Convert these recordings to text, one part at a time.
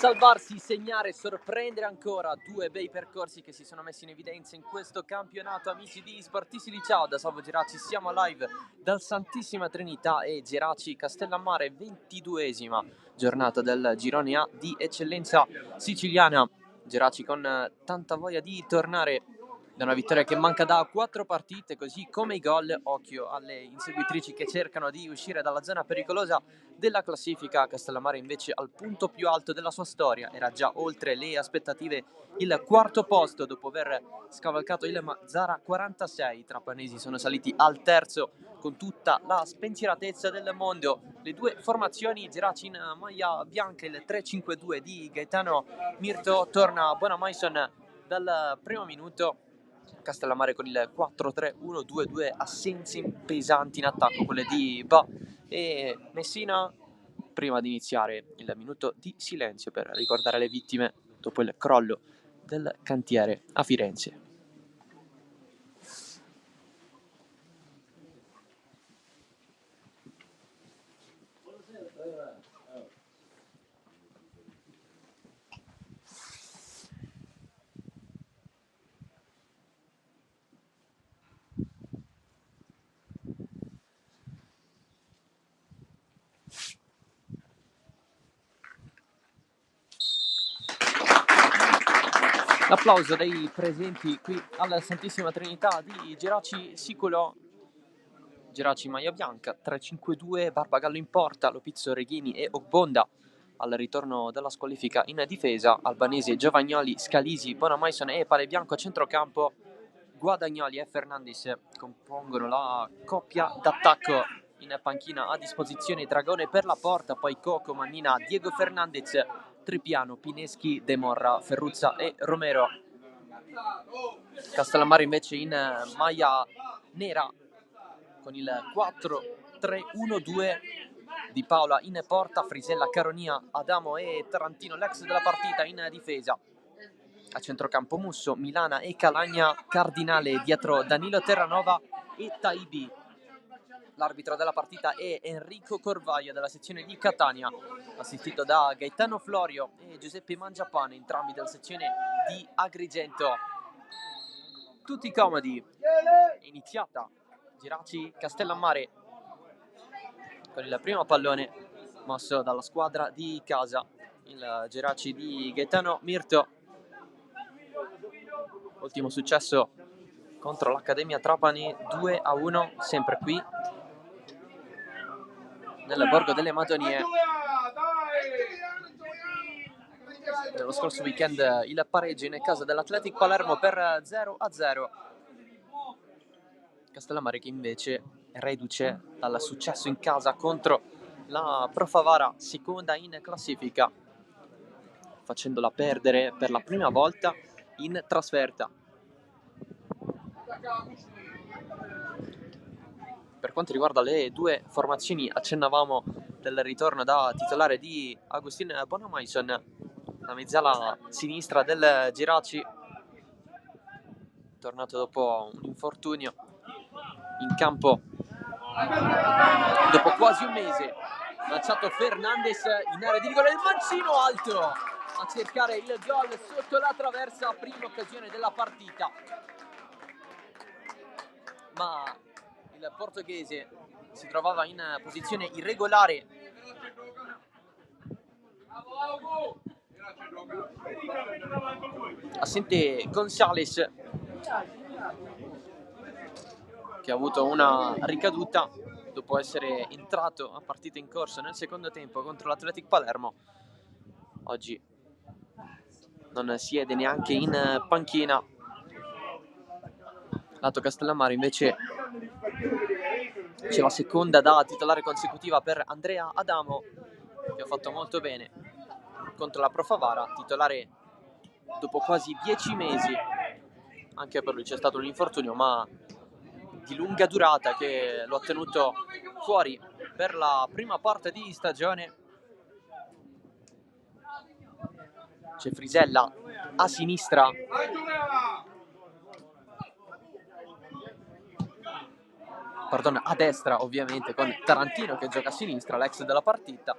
Salvarsi, segnare, sorprendere ancora, due bei percorsi che si sono messi in evidenza in questo campionato. Amici di Sportisti di Ciao, da Salvo Geraci siamo live dal Santissima Trinità e Geraci Castellammare, 22esima giornata del girone A di eccellenza siciliana. Geraci con tanta voglia di tornare da una vittoria che manca da 4 partite, così come i gol. Occhio alle inseguitrici che cercano di uscire dalla zona pericolosa della classifica. Castellammare invece al punto più alto della sua storia, era già oltre le aspettative il quarto posto dopo aver scavalcato il Mazzara 46. I trapanesi sono saliti al terzo con tutta la spensieratezza del mondo. Le due formazioni, Geraci in maglia bianca, il 3-5-2 di Gaetano Mirto, torna Bonamaison dal primo minuto. Castellammare con il 4-3-1-2-2, assenze pesanti in attacco, quelle di Ba e Messina, prima di iniziare il minuto di silenzio per ricordare le vittime dopo il crollo del cantiere a Firenze. L'applauso dei presenti qui alla Santissima Trinità di Geraci Siculo. Geraci maglia bianca, 3-5-2, Barbagallo in porta, Lopizzo, Reghini e Ogbonda al ritorno dalla squalifica in difesa. Albanese, Giovagnoli, Scalisi, Bonamaison e Palebianco a centrocampo. Guadagnoli e Fernandez compongono la coppia d'attacco. In panchina a disposizione Dragone per la porta, poi Coco, Mannina, Diego Fernandez, Tripiano, Pineschi, De Morra, Ferruzza e Romero. Castellammare invece in maglia nera con il 4-3-1-2, Di Paola in porta, Frisella, Caronia, Adamo e Tarantino, l'ex della partita, in difesa. A centrocampo Musso, Milana e Calagna, Cardinale dietro Danilo Terranova e Taibi. L'arbitro della partita è Enrico Corvaio della sezione di Catania, assistito da Gaetano Florio e Giuseppe Mangiapane, entrambi della sezione di Agrigento. Tutti comodi. Iniziata Geraci Castellammare con il primo pallone mosso dalla squadra di casa, il Geraci di Gaetano Mirto. Ultimo successo contro l'Accademia Trapani, 2-1, sempre qui nel Borgo delle Madonie. Nello scorso weekend il pareggio in casa dell'Athletic Palermo per 0-0. Castellammare che invece è reduce dal successo in casa contro la Pro Favara, seconda in classifica, facendola perdere per la prima volta in trasferta. Per quanto riguarda le due formazioni, accennavamo del ritorno da titolare di Agustin Bonamaison, la mezzala sinistra del Geraci, tornato dopo un infortunio in campo dopo quasi un mese. Lanciato Fernandez in area di rigore, il mancino alto a cercare il gol sotto la traversa, prima occasione della partita, ma il portoghese si trovava in posizione irregolare. Assente Gonzales, che ha avuto una ricaduta dopo essere entrato a partita in corso nel secondo tempo contro l'Athletic Palermo, oggi non siede neanche in panchina. Lato Castellammare invece c'è la seconda da titolare consecutiva per Andrea Adamo, che ha fatto molto bene contro la Pro Favara, titolare dopo quasi 10 mesi. Anche per lui c'è stato un infortunio, ma di lunga durata, che lo ha tenuto fuori per la prima parte di stagione. C'è Frisella a sinistra, a destra ovviamente, con Tarantino che gioca a sinistra, l'ex della partita.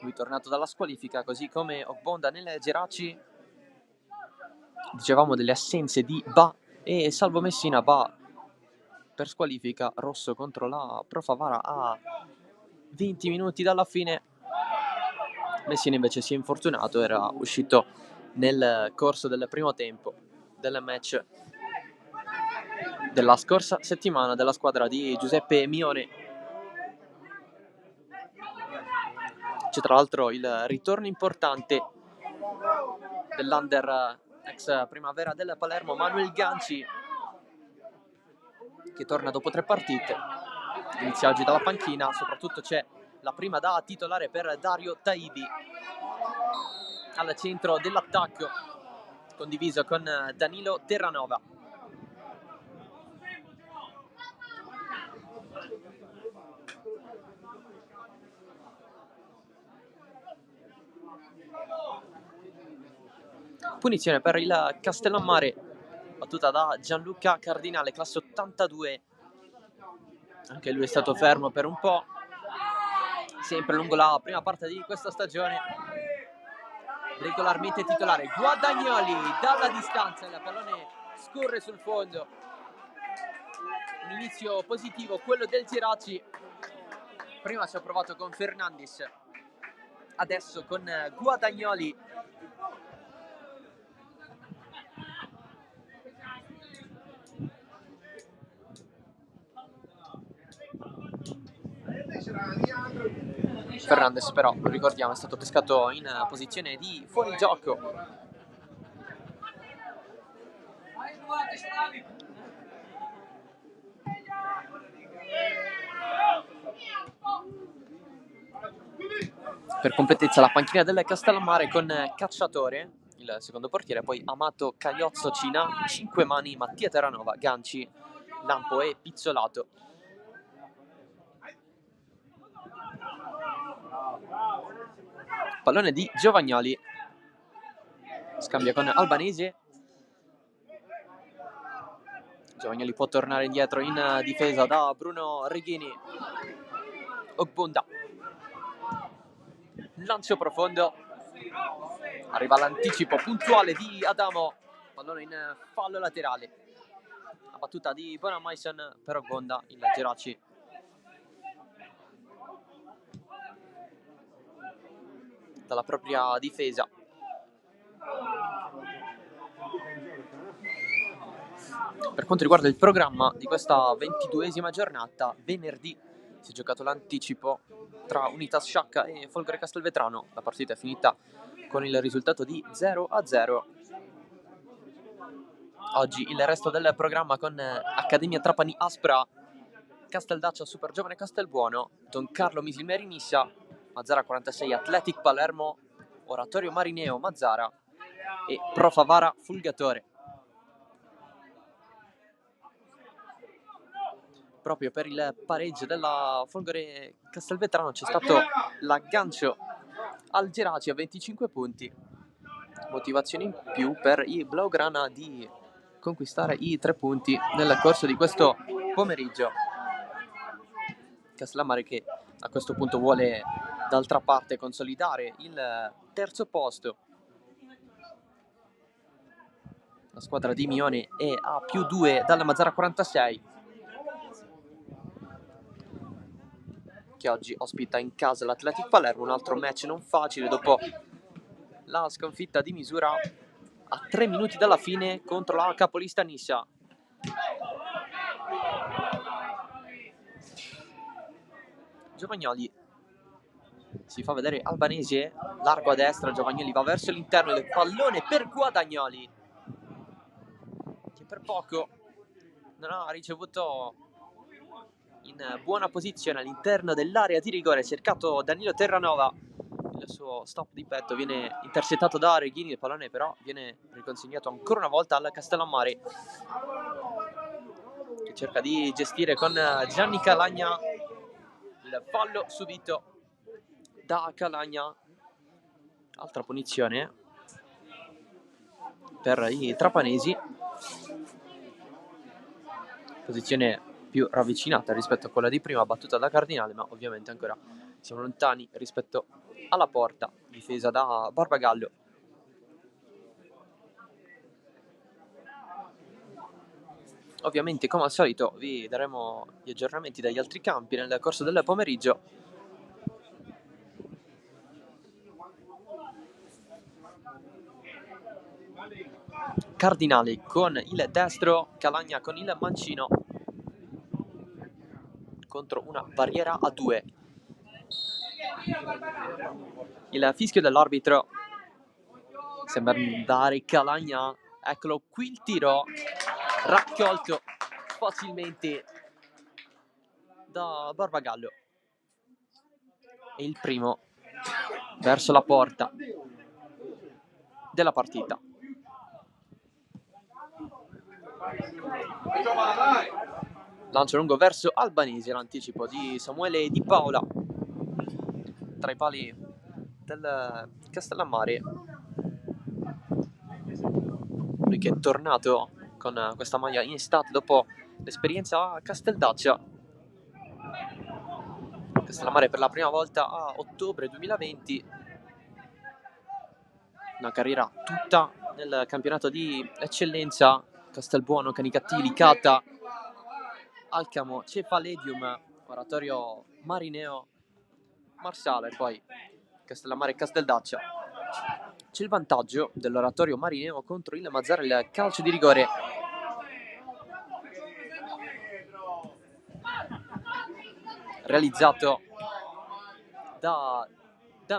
Lui tornato dalla squalifica, così come Ogbonda nel Geraci. Dicevamo delle assenze di Ba e Salvo Messina. Ba per squalifica, rosso contro la Pro Favara a 20 minuti dalla fine. Messina invece si è infortunato, era uscito nel corso del primo tempo del match della scorsa settimana della squadra di Giuseppe Mione. C'è tra l'altro il ritorno importante dell'under ex primavera del Palermo, Manuel Ganci, che torna dopo 3 partite. Inizia oggi dalla panchina, soprattutto c'è la prima da titolare per Dario Taibi al centro dell'attacco, condiviso con Danilo Terranova. Punizione per il Castellammare, battuta da Gianluca Cardinale, classe 82. Anche lui è stato fermo per un po', sempre lungo la prima parte di questa stagione. Regolarmente titolare Guadagnoli dalla distanza, il pallone scorre sul fondo. Un inizio positivo quello del Geraci. Prima ci ha provato con Fernandez, adesso con Guadagnoli. Fernandez però, lo ricordiamo, è stato pescato in posizione di fuorigioco. Per completezza la panchina del Castellammare con Cacciatore, il secondo portiere, poi Amato, Cagliozzo, Cina, Cinquemani, Mattia Terranova, Ganci, Lampo e Pizzolato. Pallone di Giovagnoli, scambia con Albanese. Giovagnoli può tornare indietro in difesa da Bruno Reghini. Ogbonda, lancio profondo, arriva l'anticipo puntuale di Adamo, pallone in fallo laterale. La battuta di Bonamaison per Ogbonda, il Geraci dalla propria difesa. Per quanto riguarda il programma di questa 22esima giornata, venerdì si è giocato l'anticipo tra Unitas Sciacca e Folgore Castelvetrano. La partita è finita con il risultato di 0-0. Oggi il resto del programma con Accademia Trapani Aspra, Casteldaccia Super Giovane Castelbuono, Don Carlo Misilmeri Nissa, Mazzara 46 Athletic Palermo, Oratorio Marineo Mazzara e Pro Favara Fulgatore. Proprio per il pareggio della Folgore Castelvetrano c'è stato l'aggancio al Geraci a 25 punti. Motivazione in più per i Blaugrana di conquistare i 3 punti nel corso di questo pomeriggio. Castellammare che a questo punto vuole d'altra parte consolidare il terzo posto. La squadra di Mione è a +2 dalla Mazzara 46, che oggi ospita in casa l'Athletic Palermo, un altro match non facile dopo la sconfitta di misura a 3 minuti dalla fine contro la capolista Nissa. Giovagnoli si fa vedere Albanese, largo a destra, Giovagnoli va verso l'interno del pallone per Guadagnoli, che per poco non ha ricevuto in buona posizione all'interno dell'area di rigore. Cercato Danilo Terranova, il suo stop di petto viene intercettato da Reghini, il pallone però viene riconsegnato ancora una volta al Castellammare, che cerca di gestire con Gianni Calagna. Il fallo subito da Calagna, altra punizione per i trapanesi, posizione più ravvicinata rispetto a quella di prima, battuta da Cardinale, ma ovviamente ancora siamo lontani rispetto alla porta, difesa da Barbagallo. Ovviamente, come al solito, vi daremo gli aggiornamenti dagli altri campi nel corso del pomeriggio. Cardinale con il destro, Calagna con il mancino contro una barriera a 2. Il fischio dell'arbitro sembra andare Calagna, eccolo qui il tiro raccolto facilmente da Barbagallo, e il primo verso la porta della partita. Lancio lungo verso Albanese, l'anticipo di Samuele Di Paola tra i pali del Castellammare, lui che è tornato con questa maglia in estate dopo l'esperienza a Casteldaccia. Castellammare per la prima volta a ottobre 2020, una carriera tutta nel campionato di eccellenza: Castelbuono, Canicattì, Licata, Alcamo, Cefaledium, Oratorio Marineo, Marsala e poi Castellammare e Casteldaccia. C'è il vantaggio dell'Oratorio Marineo contro il Mazzara, il calcio di rigore realizzato da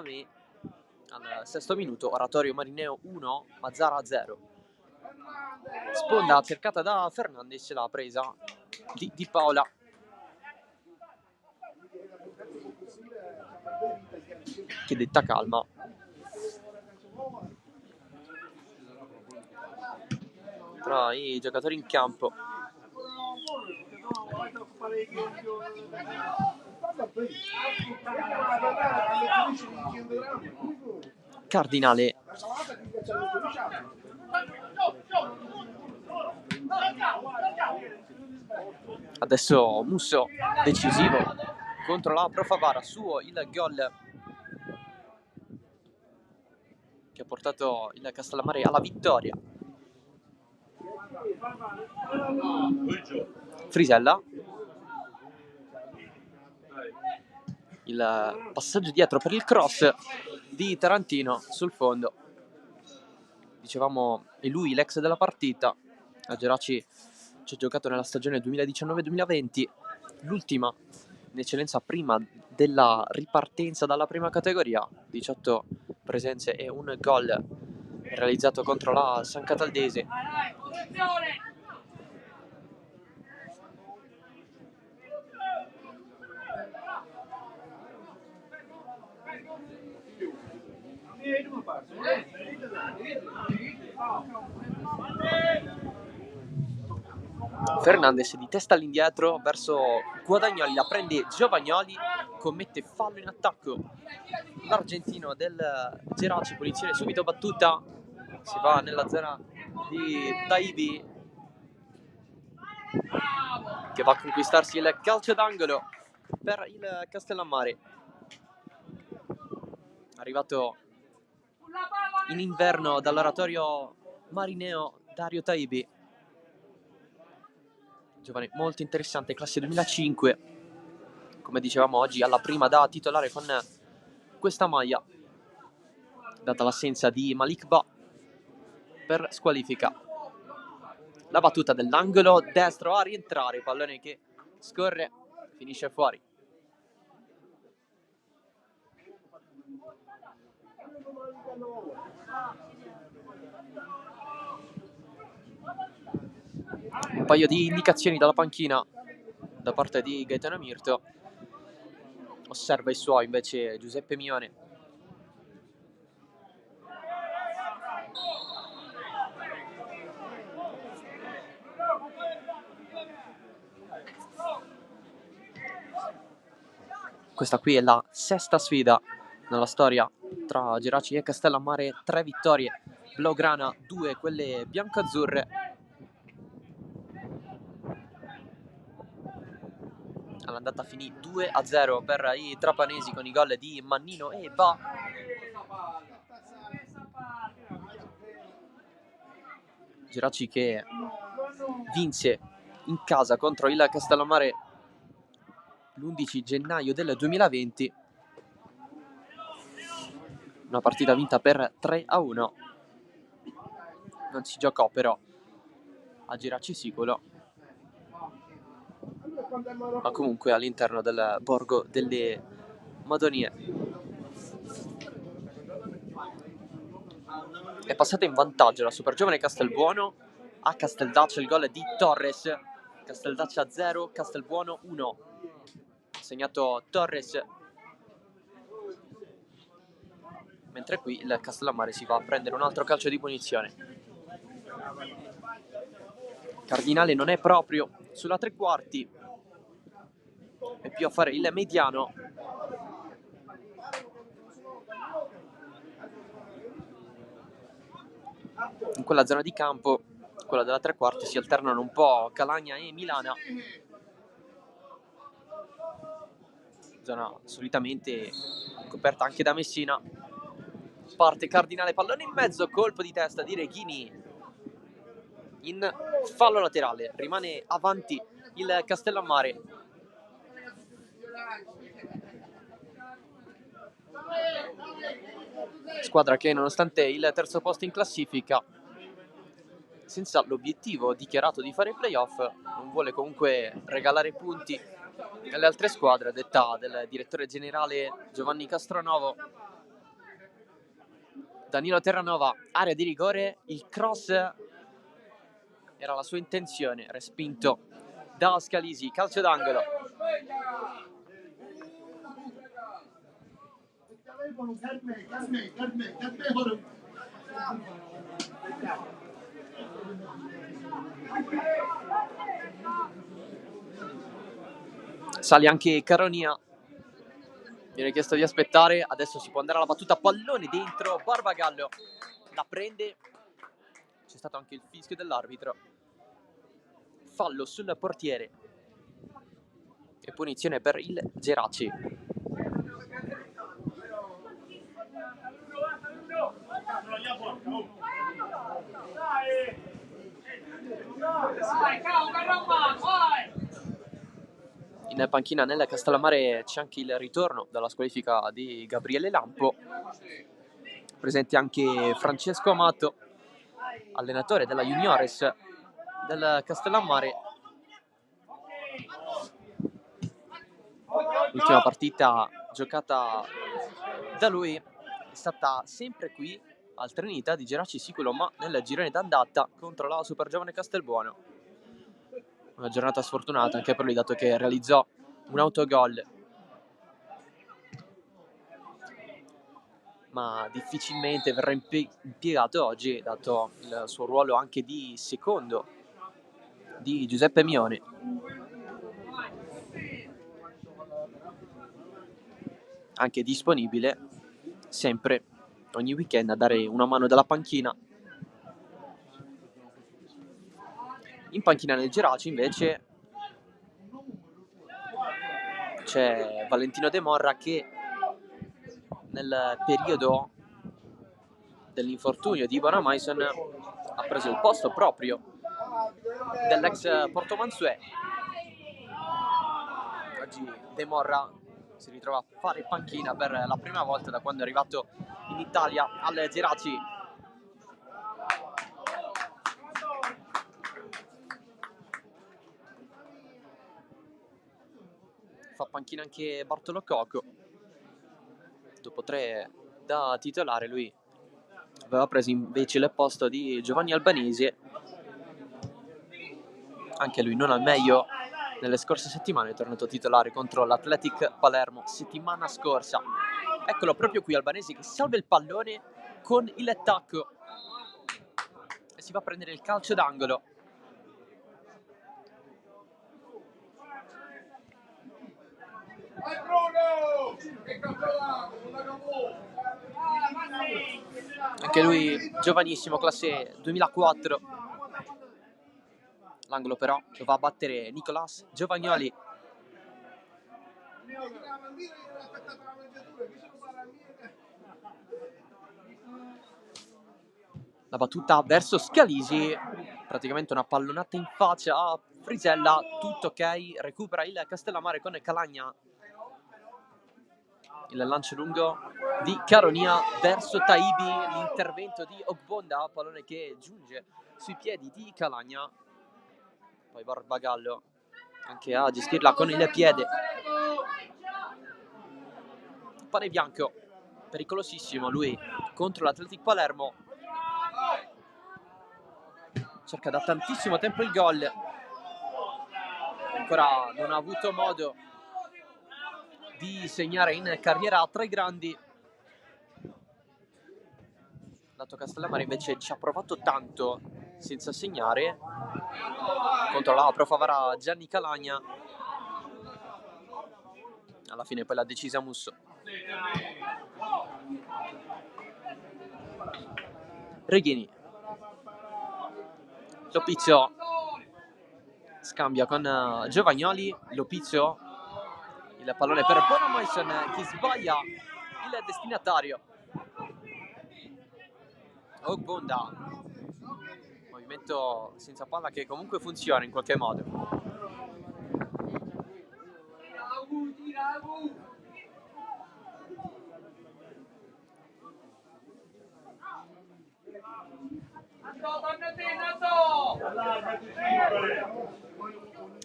me al 6° minuto. Oratorio Marineo 1, Mazzara 0. Sponda cercata da Fernandez, l'ha presa di Paola, che detta calma. Tra i giocatori in campo Cardinale adesso Musso decisivo contro la Pro Favara, suo il gol che ha portato il Castellammare alla vittoria. Frisella, il passaggio dietro per il cross di Tarantino sul fondo. Dicevamo, è lui l'ex della partita. A Geraci ci ha giocato nella stagione 2019-2020, l'ultima in eccellenza prima della ripartenza dalla prima categoria. 18 presenze e un gol realizzato contro la San Cataldese. Fernandez di testa all'indietro verso Guadagnoli, la prende Giovagnoli, commette fallo in attacco l'argentino del Geraci, punizione subito battuta, si va nella zona di Taibi che va a conquistarsi il calcio d'angolo per il Castellammare. Arrivato in inverno dall'Oratorio Marineo Dario Taibi, giovane molto interessante, classe 2005, come dicevamo oggi alla prima da titolare con questa maglia, data l'assenza di Malik Ba per squalifica. La battuta dell'angolo destro a rientrare, pallone che scorre, finisce fuori. Un paio di indicazioni dalla panchina da parte di Gaetano Mirto. Osserva i suoi invece Giuseppe Mione. Questa qui è la sesta sfida nella storia tra Geraci e Castellammare. 3 vittorie blaugrana, 2 quelle biancoazzurre. All'andata finì 2-0 per i trapanesi con i gol di Mannino e Ba. Geraci che vinse in casa contro il Castellammare l'11 gennaio del 2020. Una partita vinta per 3-1. Non si giocò però a Geraci Siculo, ma comunque all'interno del Borgo delle Madonie. È passata in vantaggio la Supergiovane Castelbuono. A Casteldaccia il gol di Torres. Casteldaccia 0, Castelbuono 1. Segnato Torres. Mentre qui il Castellammare si va a prendere un altro calcio di punizione. Cardinale non è proprio sulla tre quarti, è più a fare il mediano. In quella zona di campo, quella della tre quarti, si alternano un po' Calagna e Milana. Zona solitamente coperta anche da Messina. Parte Cardinale, pallone in mezzo, colpo di testa di Reghini in fallo laterale. Rimane avanti il Castellammare. Squadra che nonostante il terzo posto in classifica, senza l'obiettivo dichiarato di fare i playoff, non vuole comunque regalare punti alle altre squadre, a detta del direttore generale Giovanni Castronovo. Danilo Terranova, area di rigore, il cross era la sua intenzione, respinto da Scalisi, calcio d'angolo. Sale anche Caronia, viene chiesto di aspettare, adesso si può andare alla battuta, pallone dentro, Barbagallo la prende, c'è stato anche il fischio dell'arbitro, fallo sul portiere e punizione per il Geraci. In panchina nel Castellammare c'è anche il ritorno dalla squalifica di Gabriele Lampo, presente anche Francesco Amato, allenatore della Juniores del Castellammare. L'ultima partita giocata da lui è stata sempre qui al Trinità di Geraci Siculo, ma nel girone d'andata contro la Supergiovane Castelbuono. Una giornata sfortunata anche per lui, dato che realizzò un autogol, ma difficilmente verrà impiegato oggi, dato il suo ruolo anche di secondo di Giuseppe Mione. Anche disponibile sempre ogni weekend a dare una mano dalla panchina. In panchina nel Geraci invece c'è Valentino De Morra, che nel periodo dell'infortunio di Ivana Mason ha preso il posto proprio dell'ex Portomansuè. Oggi De Morra si ritrova a fare panchina per la prima volta da quando è arrivato in Italia al Geraci. Fa panchina anche Bartolo Coco dopo 3 da titolare. Lui aveva preso invece il posto di Giovanni Albanese, anche lui non al meglio nelle scorse settimane, è tornato titolare contro l'Athletic Palermo settimana scorsa. Eccolo proprio qui Albanese che salva il pallone con il tacco e si va a prendere il calcio d'angolo. Anche lui giovanissimo, classe 2004. L'angolo però lo va a battere Nicolas Giovagnoli. La battuta verso Scalisi, praticamente una pallonata in faccia a Frisella, tutto ok, recupera il Castellammare con Calagna. Il lancio lungo di Caronia verso Taibi, l'intervento di Ogbonda, pallone che giunge sui piedi di Calagna. Poi Barbagallo anche a gestirla con il piede. Pane bianco, pericolosissimo lui contro l'Athletic Palermo. Cerca da tantissimo tempo il gol. Ancora non ha avuto modo di segnare in carriera tra i grandi. Dato Castellammare invece ci ha provato tanto senza segnare. Contro la Pro Favara Gianni Calagna. Alla fine poi l'ha decisa Musso. Reghini. Lopizio scambia con Giovagnoli. Lopizio, il pallone per Bonamaison che sbaglia il destinatario. Ogbonda, movimento senza palla che comunque funziona in qualche modo.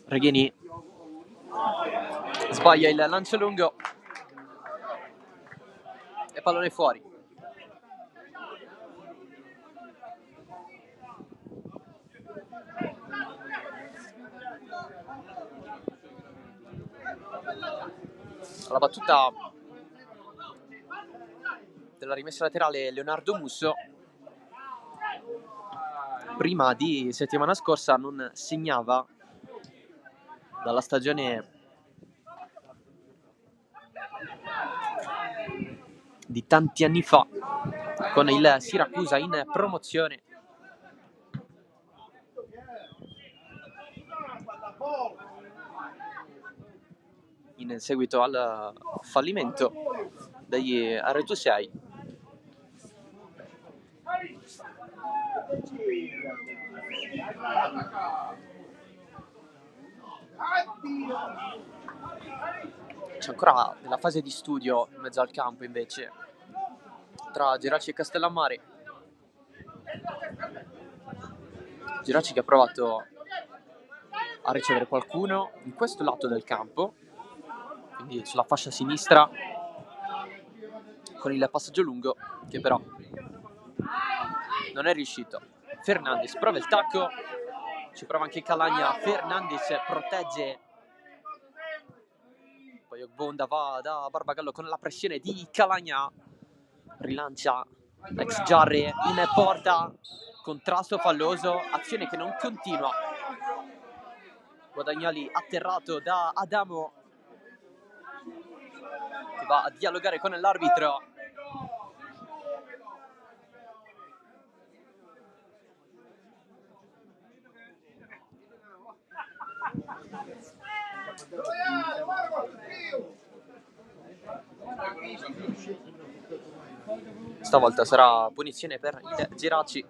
Reghini sbaglia il lancio lungo e pallone fuori. La battuta della rimessa laterale Leonardo Musso. Prima di settimana scorsa non segnava dalla stagione di tanti anni fa con il Siracusa in promozione. In seguito al fallimento degli Arreto 6. C'è ancora nella fase di studio in mezzo al campo invece tra Geraci e Castellammare. Geraci che ha provato a ricevere qualcuno in questo lato del campo, quindi sulla fascia sinistra, con il passaggio lungo che però non è riuscito. Fernandez prova il tacco, ci prova anche Calagna. Fernandez protegge, poi Ogbonda va da Barbagallo con la pressione di Calagna, rilancia l'ex Jarre in porta, contrasto falloso, azione che non continua. Guadagnoli atterrato da Adamo che va a dialogare con l'arbitro. Stavolta sarà punizione per il Geraci.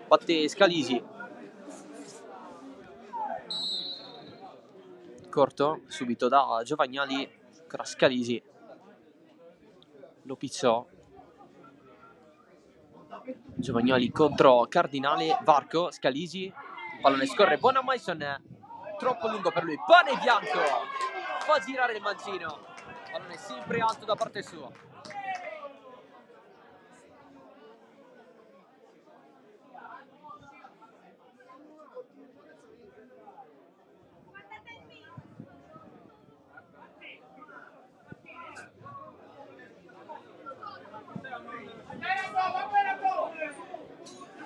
Batte Scalisi. Corto subito da Giovagnoli. Ancora Scalisi. Lo pizzò. Giovagnoli contro Cardinale, Varco, Scalisi, il pallone scorre, buona Mason, troppo lungo per lui, pane bianco, fa girare il mancino, pallone sempre alto da parte sua.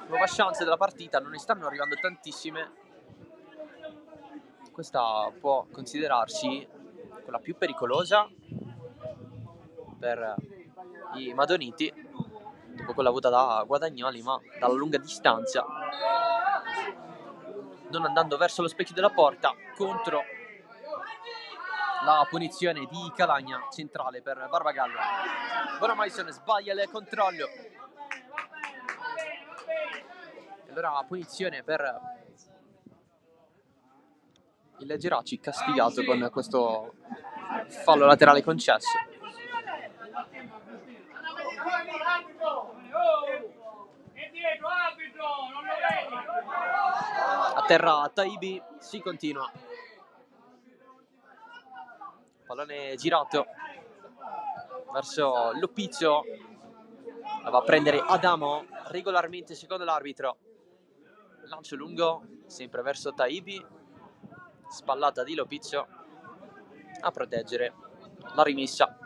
Nuova chance della partita, non ne stanno arrivando tantissime. Questa può considerarsi quella più pericolosa per i Madoniti, dopo quella avuta da Guadagnoli, ma dalla lunga distanza, non andando verso lo specchio della porta, contro la punizione di Calagna, centrale per Barbagallo. Ora Mason sbaglia il controllo. E allora punizione per il Geraci, castigato con questo fallo laterale concesso. A terra Taibi, si continua. Pallone girato verso Lupizzo, la va a prendere Adamo regolarmente secondo l'arbitro. Lancio lungo sempre verso Taibi, spallata di Lupizzo a proteggere la rimessa.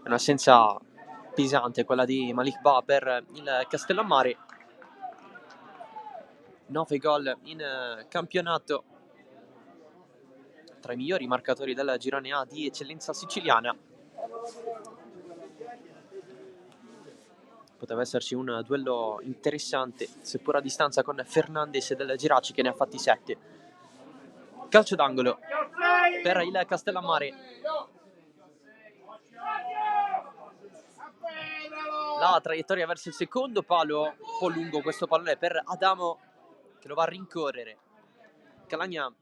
Un'assenza pesante quella di Malik Ba per il Castellammare. 9 gol in campionato, tra i migliori marcatori del girone A di eccellenza siciliana. Poteva esserci un duello interessante, seppur a distanza, con Fernandes del Geraci, che ne ha fatti 7. Calcio d'angolo per il Castellammare. La traiettoria verso il secondo palo, un po' lungo questo pallone per Adamo, che lo va a rincorrere. Calagna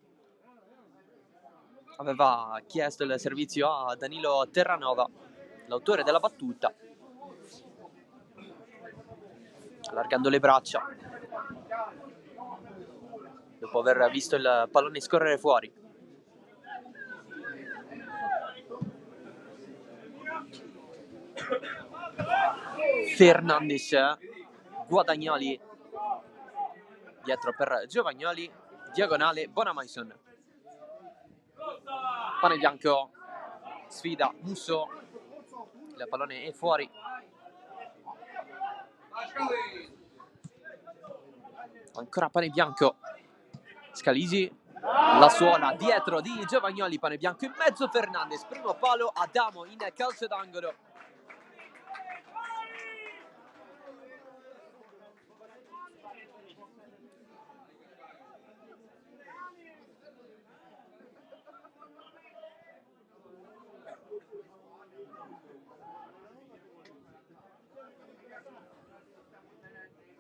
aveva chiesto il servizio a Danilo Terranova, l'autore della battuta, allargando le braccia dopo aver visto il pallone scorrere fuori. Fernandes, Guadagnoli dietro per Giovagnoli, diagonale Bonamaison. Pane bianco, sfida Musso, il pallone è fuori. Ancora pane bianco, Scalisi, la suona dietro di Giovagnoli, pane bianco in mezzo Fernandes, primo palo, Adamo in calcio d'angolo.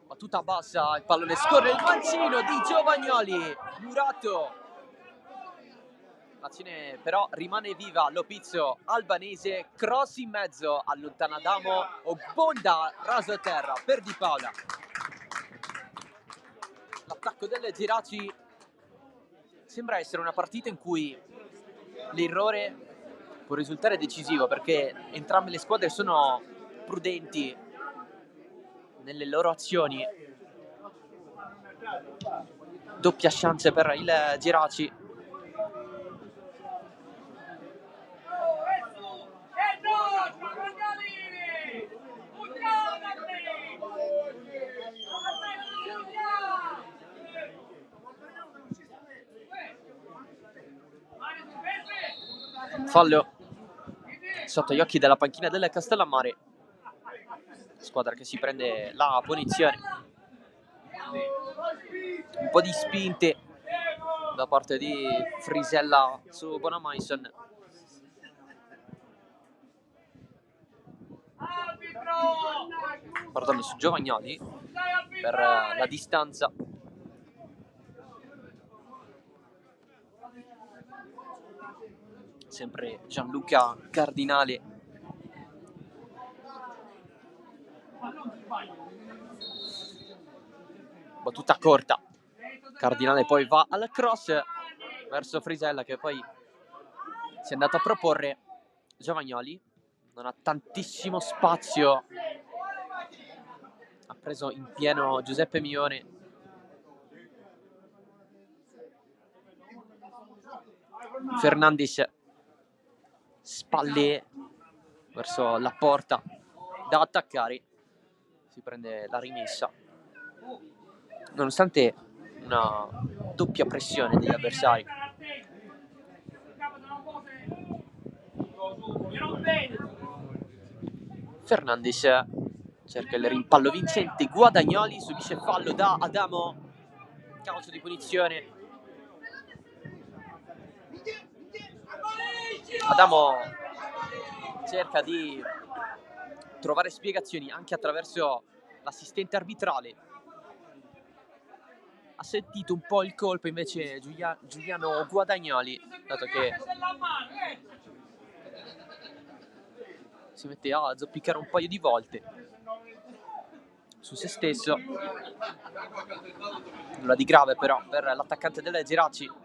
Battuta bassa, il pallone scorre, il mancino di Giovagnoli, murato. L'azione però rimane viva, Lopizzo albanese, cross in mezzo, allontana Adamo, Ogbonda raso a terra per Di Paola. L'attacco delle Geraci sembra essere una partita in cui l'errore può risultare decisivo, perché entrambe le squadre sono prudenti nelle loro azioni. Doppia chance per il Geraci. Fallo sotto gli occhi della panchina del Castellammare, squadra che si prende la punizione. Un po' di spinte da parte di Frisella su Bonamaison. Guardando su Giovagnoli per la distanza. sempre Gianluca Cardinale. Battuta corta, Cardinale poi va al cross verso Frisella, che poi si è andato a proporre. Giovagnoli non ha tantissimo spazio, ha preso in pieno Giuseppe Mione. Fernandes, spalle verso la porta da attaccare, si prende la rimessa nonostante una doppia pressione degli avversari. Fernandes cerca il rimpallo vincente, Guadagnoli subisce fallo da Adamo, calcio di punizione. Adamo cerca di trovare spiegazioni anche attraverso l'assistente arbitrale. Ha sentito un po' il colpo invece Giuliano Guadagnoli, dato che si mette a zoppicare un paio di volte su se stesso. Nulla di grave però per l'attaccante delle Geraci.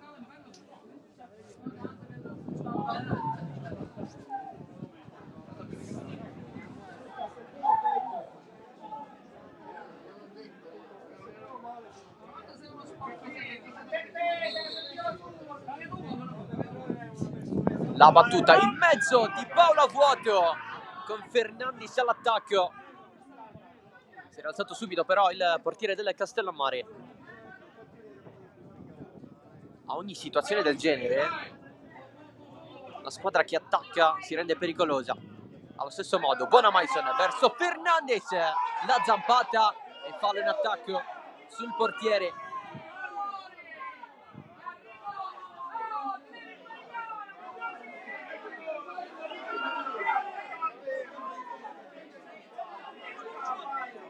La battuta in mezzo di Paolo a vuoto con Fernandes all'attacco. Si era alzato subito però il portiere del Castellammare. A ogni situazione del genere la squadra che attacca si rende pericolosa. Allo stesso modo Bonamaison verso Fernandes, la zampata e fallo in attacco sul portiere.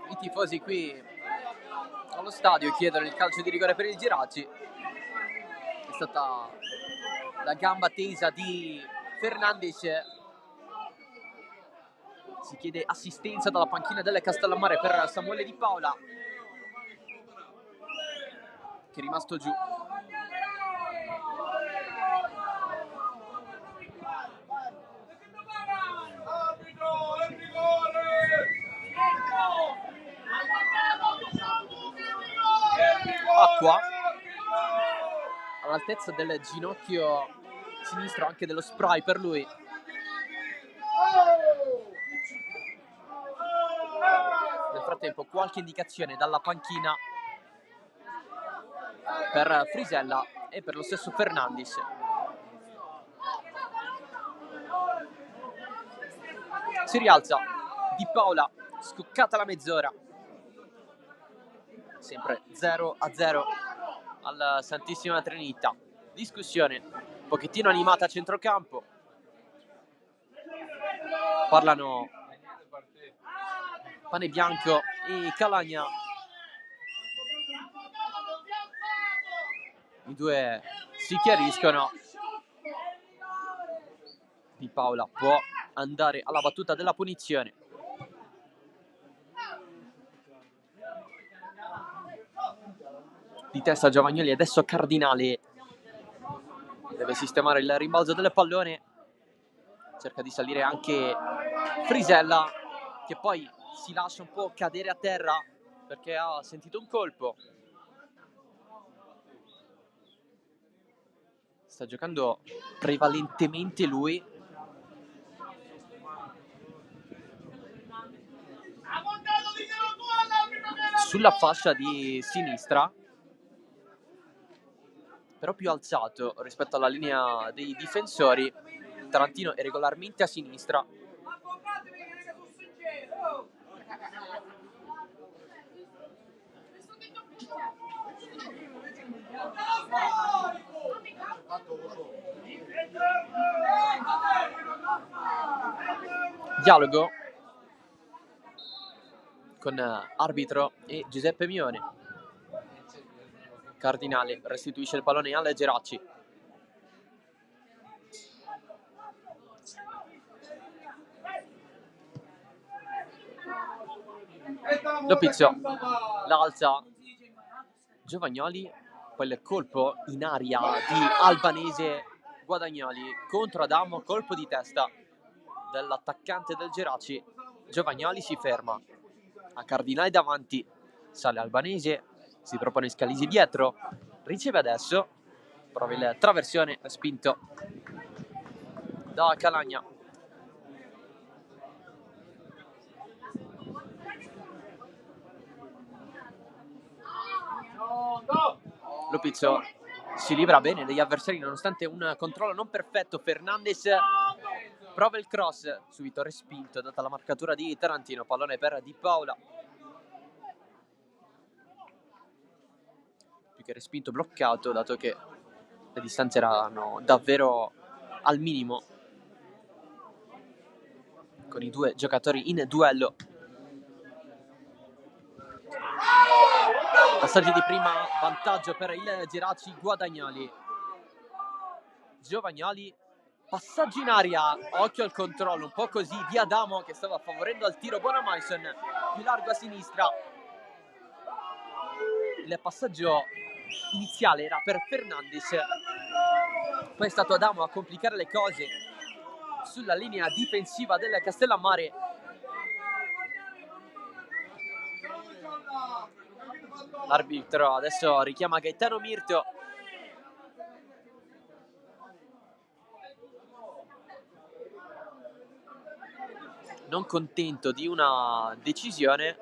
I tifosi qui allo stadio chiedono il calcio di rigore per il Geraci. È stata la gamba tesa di Fernandes. Si chiede assistenza dalla panchina delle Castellammare per Samuele Di Paola, che è rimasto giù. Acqua all'altezza del ginocchio sinistro, anche dello spray per lui. Nel frattempo qualche indicazione dalla panchina per Frisella e per lo stesso Fernandes. Si rialza Di Paola, scoccata la mezz'ora. Sempre 0-0 al Santissima Trinità. Discussione un pochettino animata a centrocampo. Parlano Pane Bianco e Calagna. I due si chiariscono. Di Paola può andare alla battuta della punizione. Di testa Giovagnoli, adesso Cardinale deve sistemare il rimbalzo del pallone. Cerca di salire anche Frisella, che poi si lascia un po' cadere a terra perché ha sentito un colpo. Sta giocando prevalentemente lui. Sulla fascia di sinistra, però più alzato rispetto alla linea dei difensori. Tarantino è regolarmente a sinistra. Dialogo con arbitro e Giuseppe Mione. Cardinale restituisce il pallone alle Geraci. Lo pizzo, l'alza Giovagnoli, poi il colpo in aria di Albanese Guadagnoli contro Adamo, colpo di testa dell'attaccante del Geraci. Giovagnoli si ferma, a Cardinale davanti, sale Albanese, si propone Scalisi dietro, riceve adesso, prova il traversione, spinto da Calagna. Lopizzo si libera bene degli avversari nonostante un controllo non perfetto. Fernandes prova il cross, subito respinto data la marcatura di Tarantino, pallone per Di Paola, più che respinto, bloccato, dato che le distanze erano davvero al minimo con i due giocatori in duello. Passaggi di prima, vantaggio per il Geraci. Guadagnoli, Giovagnoli, passaggio in aria, occhio al controllo, un po' così di Adamo che stava favorendo al tiro Bonamaison, più largo a sinistra. Il passaggio iniziale era per Fernandes, poi è stato Adamo a complicare le cose sulla linea difensiva del Castellammare. L'arbitro adesso richiama Gaetano Mirto. Non contento di una decisione.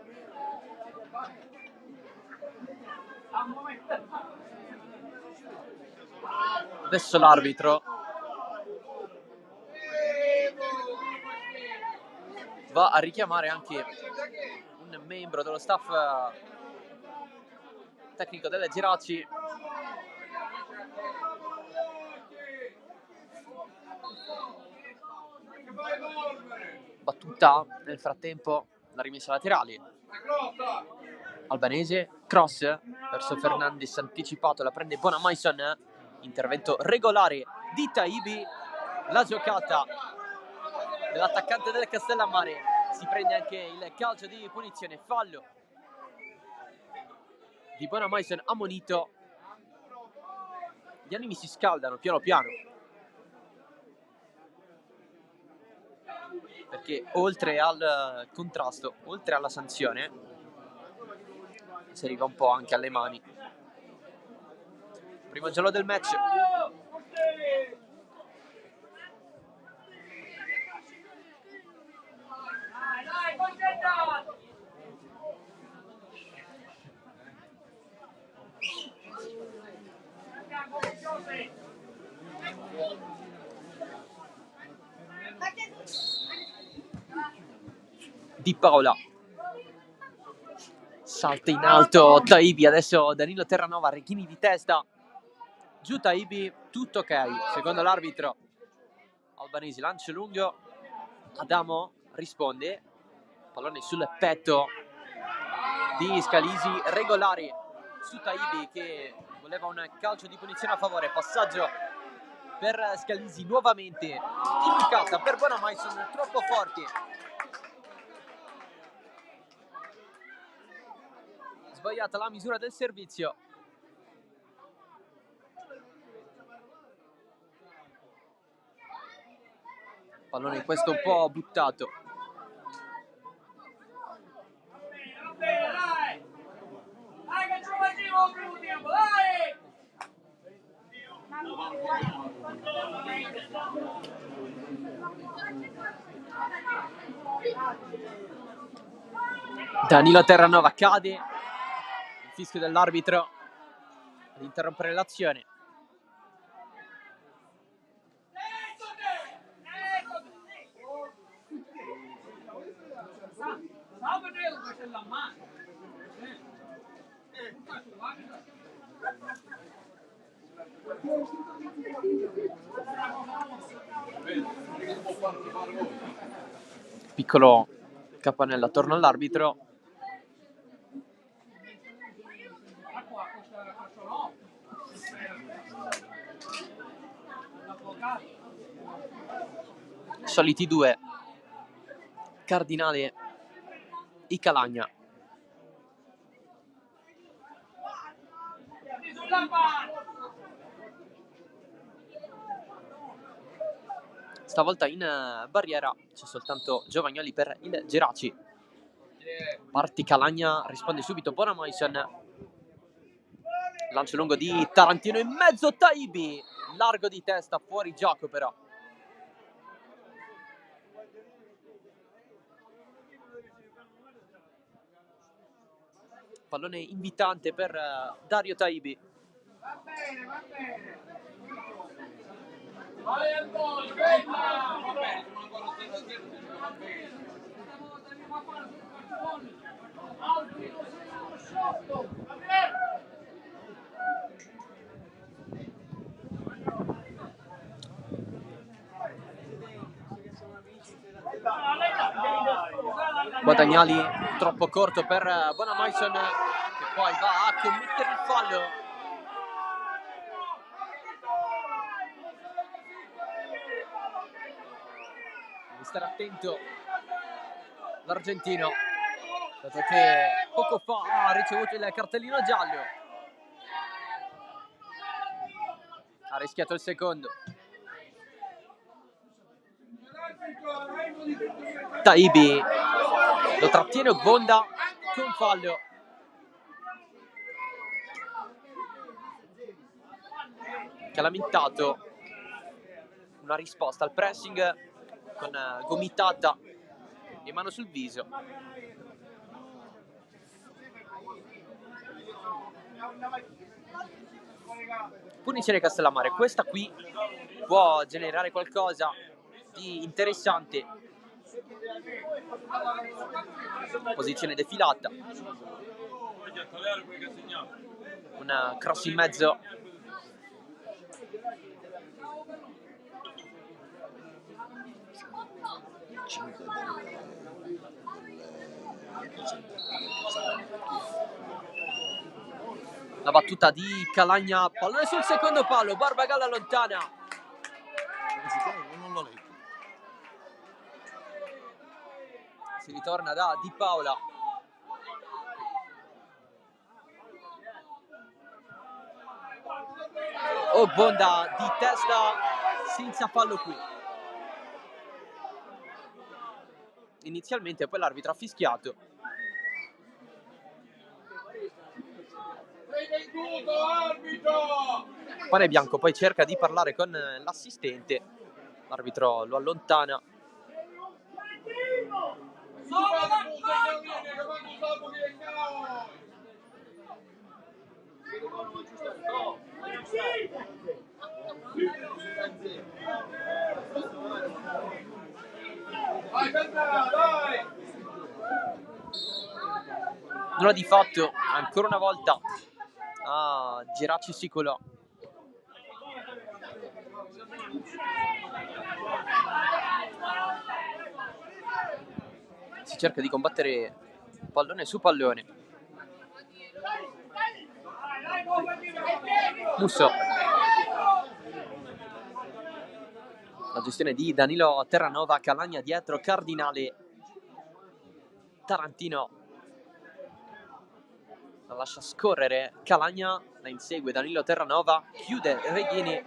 Adesso l'arbitro va a richiamare anche un membro dello staff tecnico delle Geraci. Battuta nel frattempo, la rimessa laterale. Albanese, cross verso Fernandes anticipato, la prende Bonamaison, intervento regolare di Taibi, la giocata dell'attaccante del Castellammare, si prende anche il calcio di punizione, fallo di Bonamaison ammonito. Gli animi si scaldano piano piano, perché oltre al contrasto, oltre alla sanzione, si arriva un po' anche alle mani. Primo giallo del match. Di Paola, salta in alto Taibi, adesso Danilo Terranova, Reghini di testa, giù Taibi, tutto ok secondo l'arbitro. Albanese, lancio lungo, Adamo risponde, pallone sul petto di Scalisi, regolare su Taibi che voleva un calcio di punizione a favore. Passaggio per Scalisi, nuovamente indicata per Bonamaison, troppo forte, sbagliata la misura del servizio. Pallone questo un po' buttato. Danilo Terranova cade, il fischio dell'arbitro ad interrompere l'azione. Piccolo capannello attorno all'arbitro. Soliti due, Cardinale e Calagna. Stavolta in barriera c'è soltanto Giovagnoli per il Geraci. Parti Calagna, risponde subito Bonamaison. Lancio lungo di Tarantino in mezzo, Taibi, largo di testa, fuori gioco però. Pallone invitante per Dario Taibi. Va bene, va bene. Guadagnali troppo corto per Bonamaison, che poi va a commettere il fallo. Devi stare attento l'argentino, dato che poco fa ha ricevuto il cartellino giallo. Ha rischiato il secondo. Taibi lo trattiene Ogbonda con fallo. Che ha lamentato una risposta al pressing con gomitata di mano sul viso. Punizione Castellammare, questa qui può generare qualcosa di interessante. Posizione defilata, un cross in mezzo. La battuta di Calagna, pallone sul secondo palo, Barbagalla lontana. Non l'ho letto. Si ritorna da Di Paola. Ogbonda di testa, senza fallo qui. Inizialmente, poi l'arbitro ha fischiato. Pane bianco poi cerca di parlare con l'assistente, l'arbitro lo allontana. Nulla di fatto, ancora una volta a Geraci Sicolò. Si cerca di combattere pallone su pallone. Musso. La gestione di Danilo Terranova, Calagna dietro, Cardinale. Tarantino la lascia scorrere, Calagna la insegue, Danilo Terranova chiude Reghini.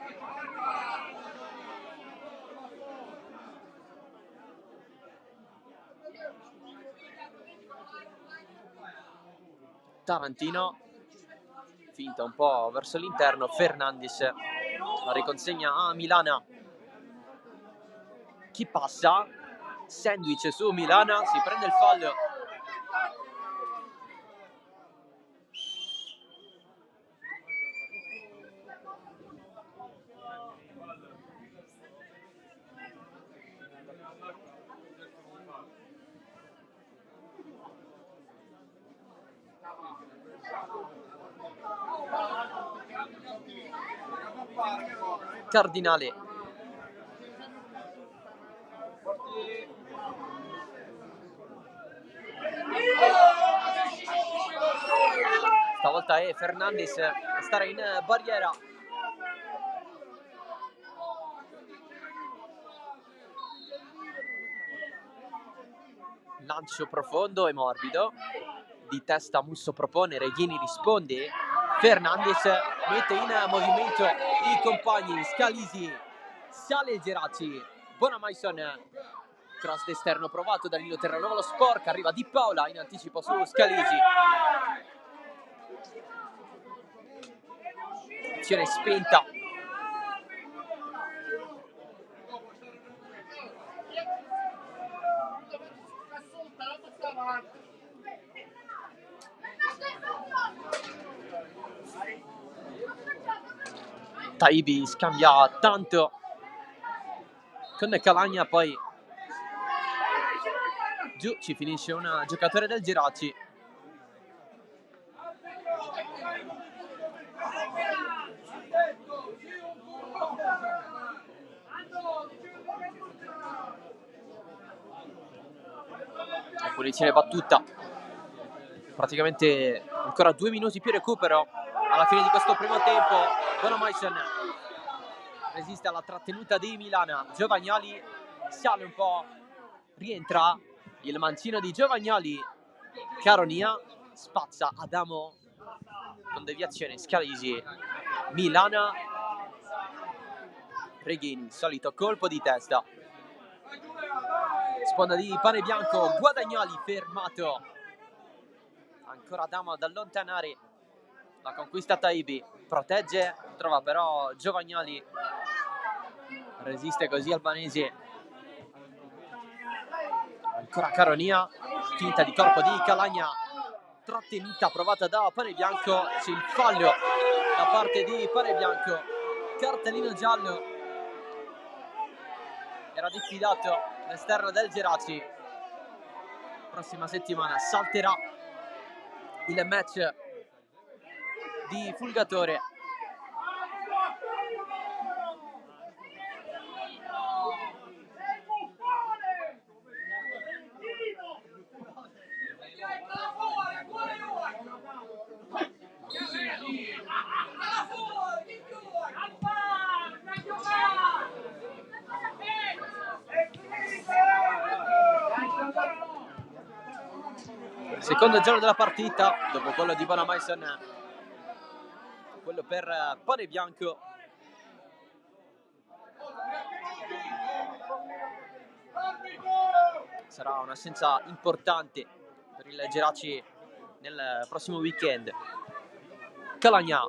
Tarantino finta un po' verso l'interno, Fernandez la riconsegna a Milana. Chi passa? Sandwich su Milana, si prende il fallo. Cardinale. Stavolta è Fernandez a stare in barriera. Lancio profondo e morbido. Di testa Musso propone, Reghini risponde. Fernandez mette in movimento i compagni, Scalisi, sale il Geraci, Bonamaison, cross d'esterno provato da Danilo Terranova, sporca, arriva Di Paola in anticipo su Scalisi. Azione spenta. Taibi scambia tanto con Calagna, poi giù ci finisce un giocatore del Geraci. E punizione battuta. Praticamente ancora 2 minuti più recupero alla fine di questo primo tempo. Bonamaison resiste alla trattenuta di Milana. Giovagnoli sale un po', rientra il mancino di Giovagnoli. Caronia spazza Adamo con deviazione. Scalisi, Milana, Reghini, solito colpo di testa. Sponda di Pane Bianco, Guadagnoli fermato. Ancora Adamo ad allontanare la conquista. Taibi protegge, trova però Giovagnoli, resiste così Albanese. Ancora Caronia, finta di corpo di Calagna, trattenuta provata da Pane Bianco, c'è il fallo da parte di Pane Bianco, cartellino giallo, era diffidato l'esterno del Geraci. Prossima settimana salterà il match di Fulgatore. Secondo giorno della partita, dopo quello di Bonamaison, quello per Pane Bianco. Sarà un'assenza importante per il Geraci nel prossimo weekend. Calagna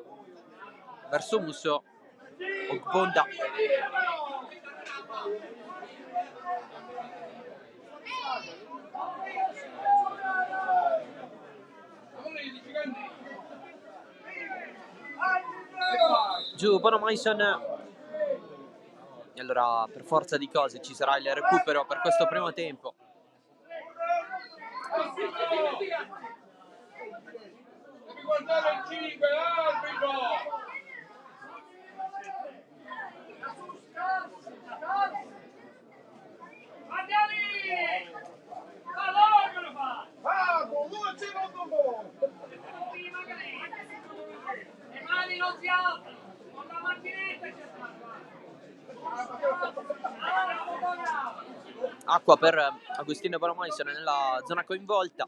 verso Musso, Ogbonda. Giù Bonamaison. E allora per forza di cose ci sarà il recupero per questo primo tempo. Devi guardare il 5, arbitro! Pago, non c'è le mani non si alzano, con la macchinetta c'è Acqua per Agostino Bonamaison nella zona coinvolta.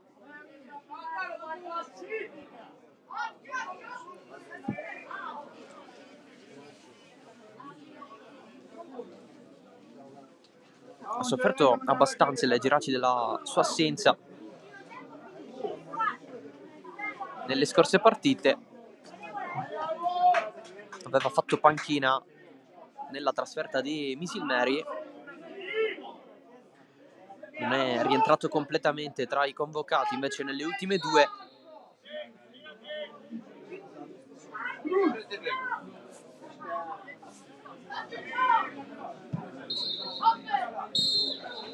Ha sofferto abbastanza il Geraci della sua assenza nelle scorse partite. Aveva fatto panchina nella trasferta di Misilmeri, non è rientrato completamente tra i convocati, invece nelle ultime due.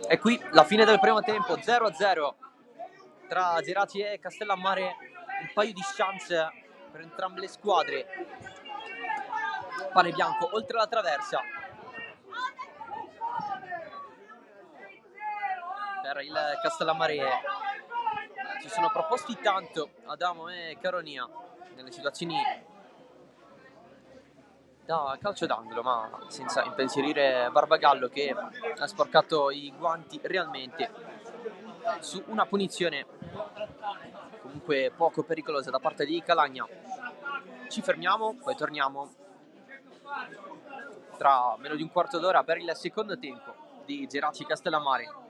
E qui la fine del primo tempo, 0-0 tra Geraci e Castellammare, un paio di chance per entrambe le squadre. Pane Bianco oltre la traversa per il Castellammare. Si sono proposti tanto Adamo e Caronia nelle situazioni da calcio d'angolo, ma senza impensierire Barbagallo, che ha sporcato i guanti realmente su una punizione comunque poco pericolosa da parte di Calagna. ci fermiamo, poi torniamo tra meno di un quarto d'ora per il secondo tempo di Geraci Castellammare.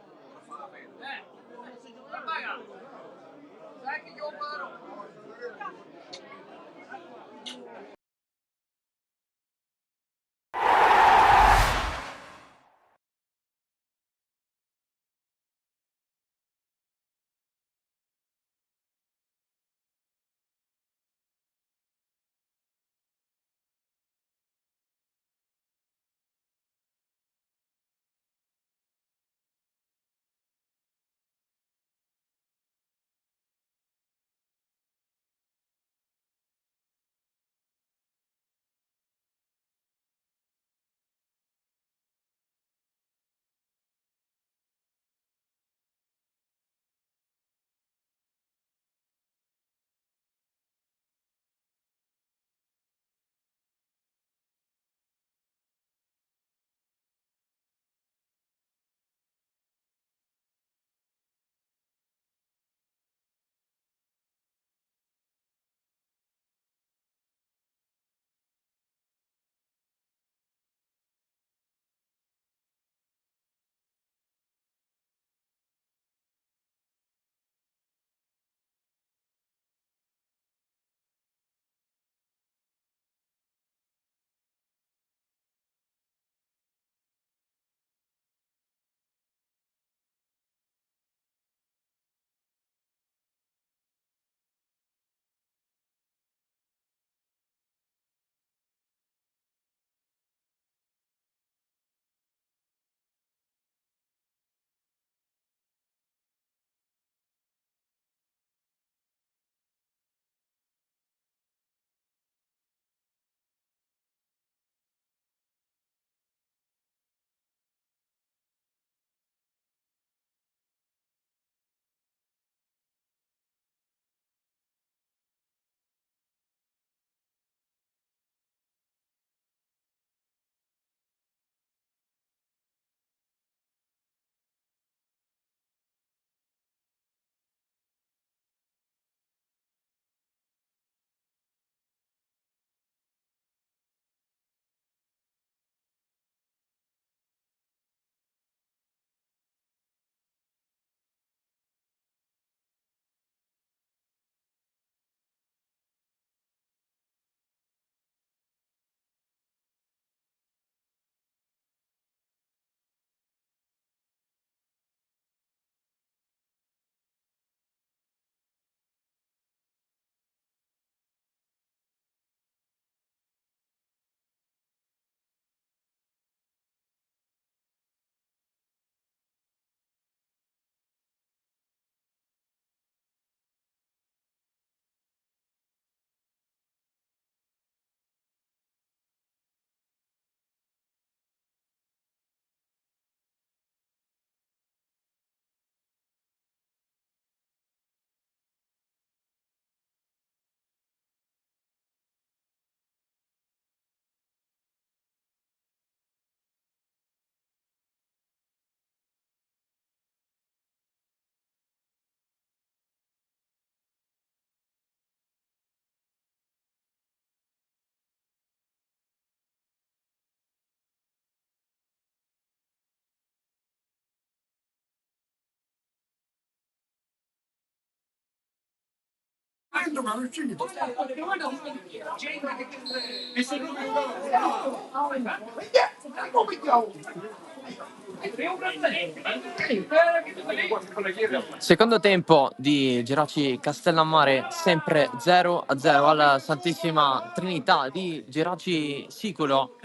Secondo tempo di Geraci Castellammare, sempre 0-0 alla Santissima Trinità di Geraci Siculo.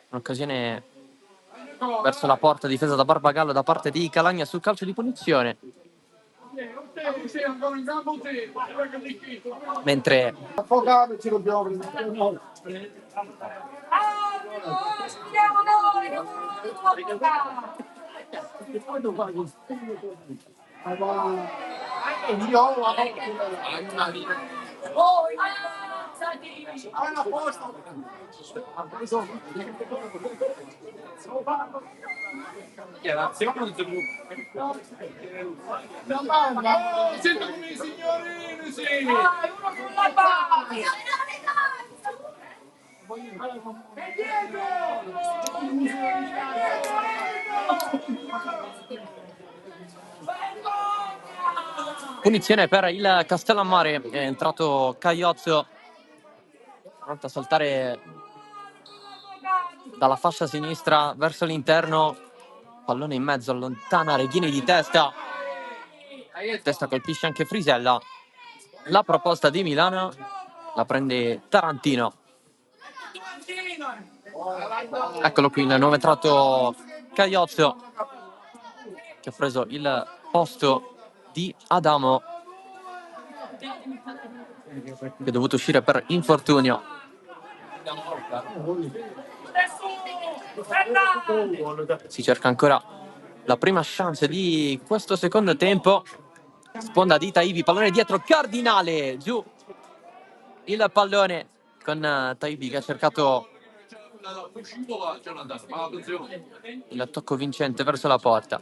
Un'occasione verso la porta difesa da Barbagallo da parte di Calagna sul calcio di punizione. Mentre Sento come i signorini, sì! Uno con la palla! Punizione per il Castellammare, è entrato Cagliozzo, pronto a saltare dalla fascia sinistra verso l'interno, pallone in mezzo, allontana Reghini di testa colpisce anche Frisella, la proposta di Milano la prende Tarantino. Eccolo qui, il nuovo entrato Cagliozzo, che ha preso il posto di Adamo, che è dovuto uscire per infortunio. Si cerca ancora la prima chance di questo secondo tempo. Sponda di Taibi, pallone dietro, Cardinale, giù il pallone con Taibi che ha cercato il tocco vincente verso la porta.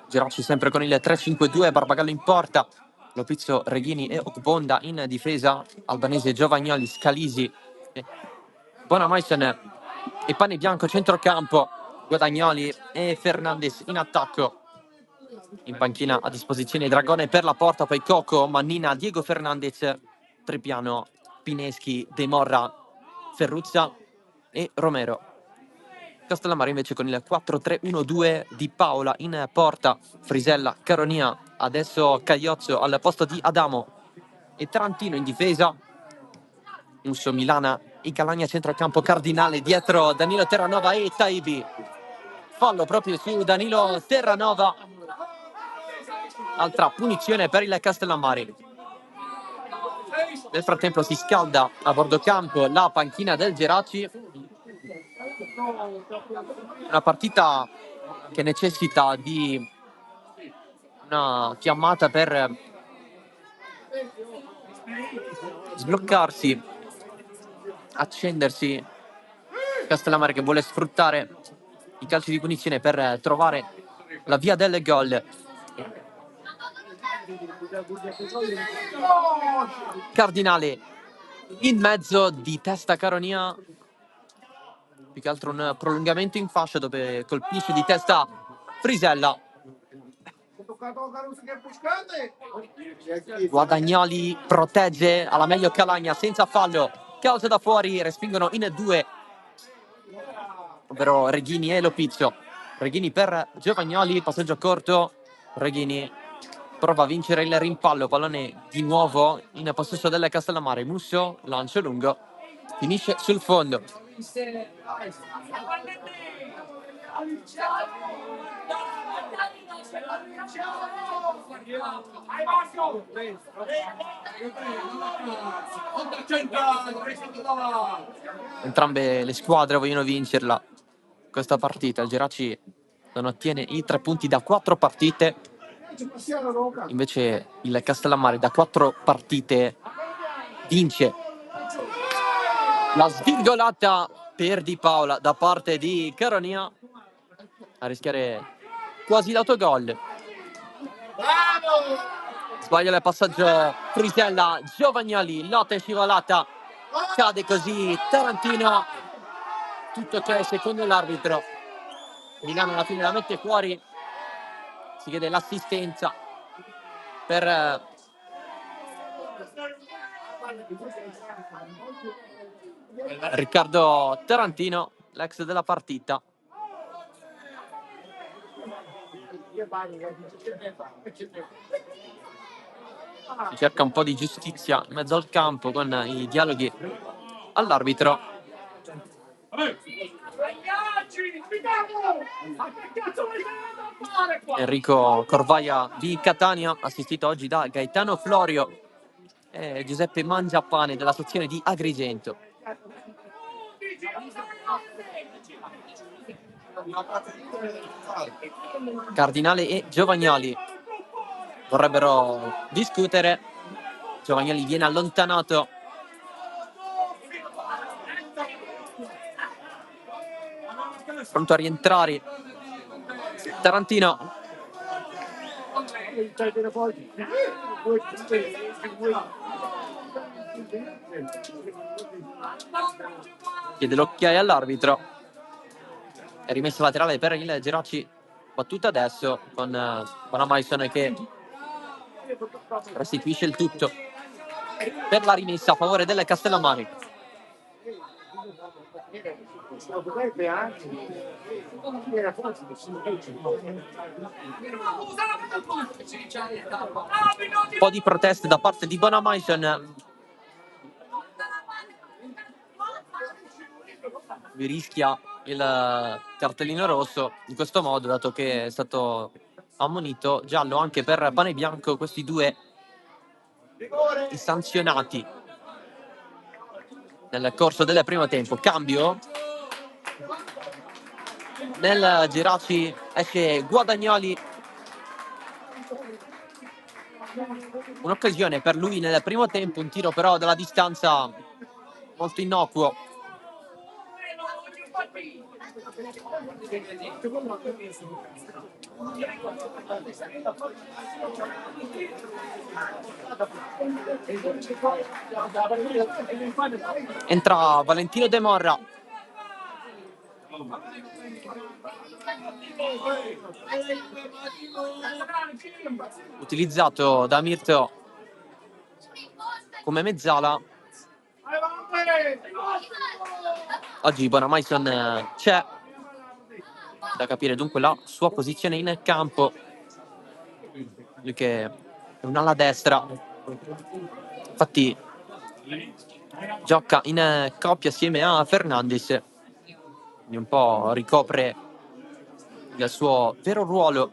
Geracci sempre con il 3-5-2, Barbagallo in porta, Lopizzo, Reghini e Okbonda in difesa, Albanese, Giovagnoli, Scalisi, Bonamaisen e Pane Bianco centrocampo, Guadagnoli e Fernandez in attacco. In panchina a disposizione Dragone per la porta, poi Coco, Mannina, Diego Fernandez, Tripiano, Pineschi, De Morra, Ferruzza e Romero. Castellammare invece con il 4-3-1-2 di Paola in porta, Frisella, Caronia, adesso Cagliozzo al posto di Adamo e Tarantino in difesa, Musso, Milana e Calagna centrocampo, Cardinale dietro Danilo Terranova e Taibi. Fallo proprio su Danilo Terranova, altra punizione per il Castellammare. Nel frattempo si scalda a bordo campo la panchina del Geraci. Una partita che necessita di una fiammata per sbloccarsi, accendersi. Castellammare che vuole sfruttare i calci di punizione per trovare la via del gol. Cardinale in mezzo, di testa Caronia, più che altro un prolungamento in fascia dove colpisce di testa Frisella. Guadagnoli protegge alla meglio Calagna senza fallo, calcio da fuori, respingono in due, ovvero Reghini e Lopizzo. Reghini per Giovagnoli, passaggio corto, Reghini prova a vincere il rimpallo, pallone di nuovo in possesso del Castellammare. Musso, lancio lungo, finisce sul fondo. Entrambe le squadre vogliono vincerla questa partita. Il Geraci non ottiene i 3 punti da 4 partite, invece il Castellammare da 4 partite vince. La svirgolata per Di Paola da parte di Caronia, a rischiare quasi l'autogol. Sbaglia il passaggio Frisella, Giovagnoli, lotta e scivolata, cade così Tarantino. Tutto ok secondo l'arbitro. Milano alla fine la mette fuori, si chiede l'assistenza per Riccardo Tarantino, l'ex della partita. Si cerca un po' di giustizia in mezzo al campo con i dialoghi all'arbitro. Enrico Corvaia di Catania, assistito oggi da Gaetano Florio e Giuseppe Mangiapane della sezione di Agrigento. Cardinale e Giovagnoli vorrebbero discutere. Giovagnoli viene allontanato. Pronto a rientrare Tarantino. Chiede l'occhiaia all'arbitro. È rimessa laterale per il Geraci. Battuta adesso con Bonamaison che restituisce il tutto per la rimessa a favore delle Castellammari. Un po' di proteste da parte di Bonamaison. Vi rischia il cartellino rosso in questo modo, dato che è stato ammonito. Giallo anche per Pane Bianco, questi due i sanzionati nel corso del primo tempo. Cambio nel Geraci, esce Guadagnoli, un'occasione per lui nel primo tempo, un tiro però dalla distanza molto innocuo. Entra Valentino De Morra. Utilizzato da Mirto come mezzala. Oggi Bonamaison c'è, da capire dunque la sua posizione in campo. Lui che è un'ala destra, infatti gioca in coppia assieme a Fernandez, quindi un po' ricopre il suo vero ruolo,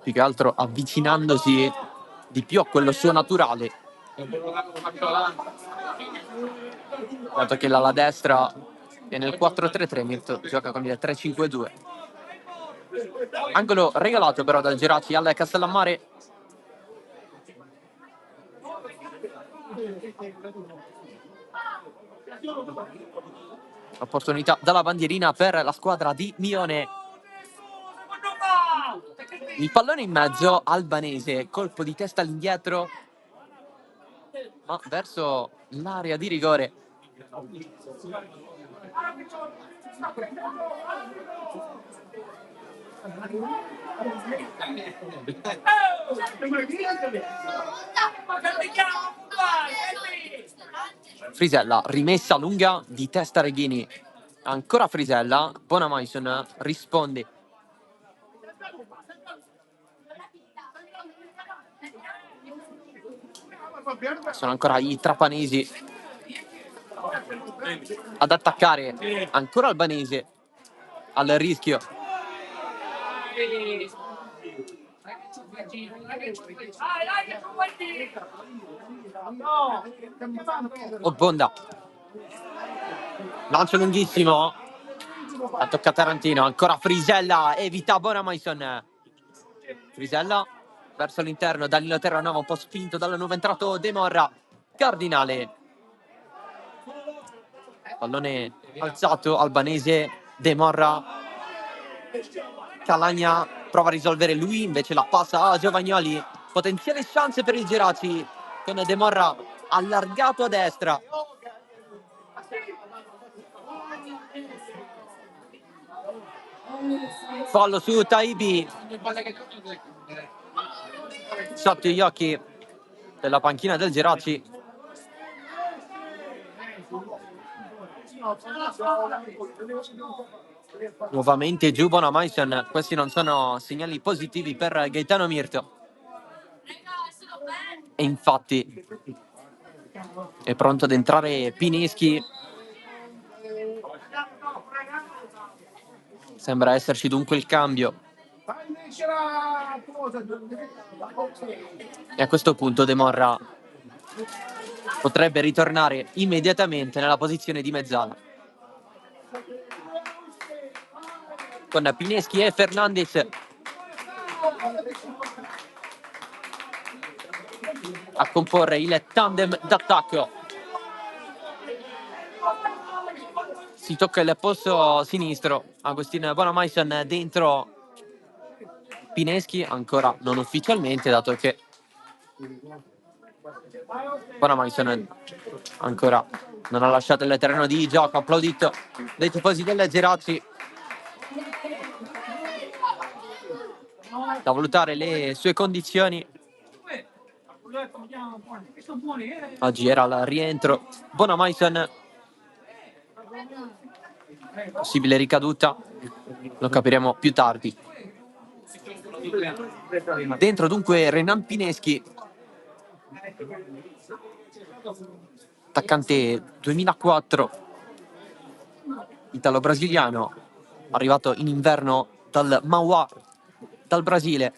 più che altro avvicinandosi di più a quello suo naturale, dato che l'ala destra è nel 4-3-3, Mirto gioca con il 3-5-2. Angolo regalato però dal Geraci al Castellammare. Opportunità dalla bandierina per la squadra di Mione. Il pallone in mezzo, Albanese, colpo di testa all'indietro, ma verso l'area di rigore. Frisella, rimessa lunga di testa Reghini. Ancora Frisella, Bonamaison risponde. Sono ancora i trapanesi ad attaccare, ancora Albanese al rischio. Bonda, lancio lunghissimo, la tocca Tarantino, ancora Frisella, evita Bonamaison. Frisella verso l'interno, Danilo Terranova un po' spinto dal nuovo entrato De Morra. Cardinale, pallone alzato, Albanese, De Morra, Calagna prova a risolvere lui, invece la passa a Giovagnoli. Potenziale chance per il Geraci con De Morra allargato a destra. Fallo su Taibi, sotto gli occhi della panchina del Geraci. Nuovamente giù Bonamaison, questi non sono segnali positivi per Gaetano Mirto. E infatti è pronto ad entrare Pineschi. Sembra esserci dunque il cambio. E a questo punto De Morra potrebbe ritornare immediatamente nella posizione di mezzala, con Pineschi e Fernandez a comporre il tandem d'attacco. si tocca il polso sinistro. Agustin Bonamaison dentro Pineschi, ancora non ufficialmente, dato che Bonamaison ancora non ha lasciato il terreno di gioco, applaudito dai tifosi del Geraci. Da valutare le sue condizioni. Oggi era il rientro. Bonamaison, possibile ricaduta, lo capiremo più tardi. Dentro dunque Renan Pineschi, attaccante 2004, italo-brasiliano, arrivato in inverno dal Mauá, dal Brasile.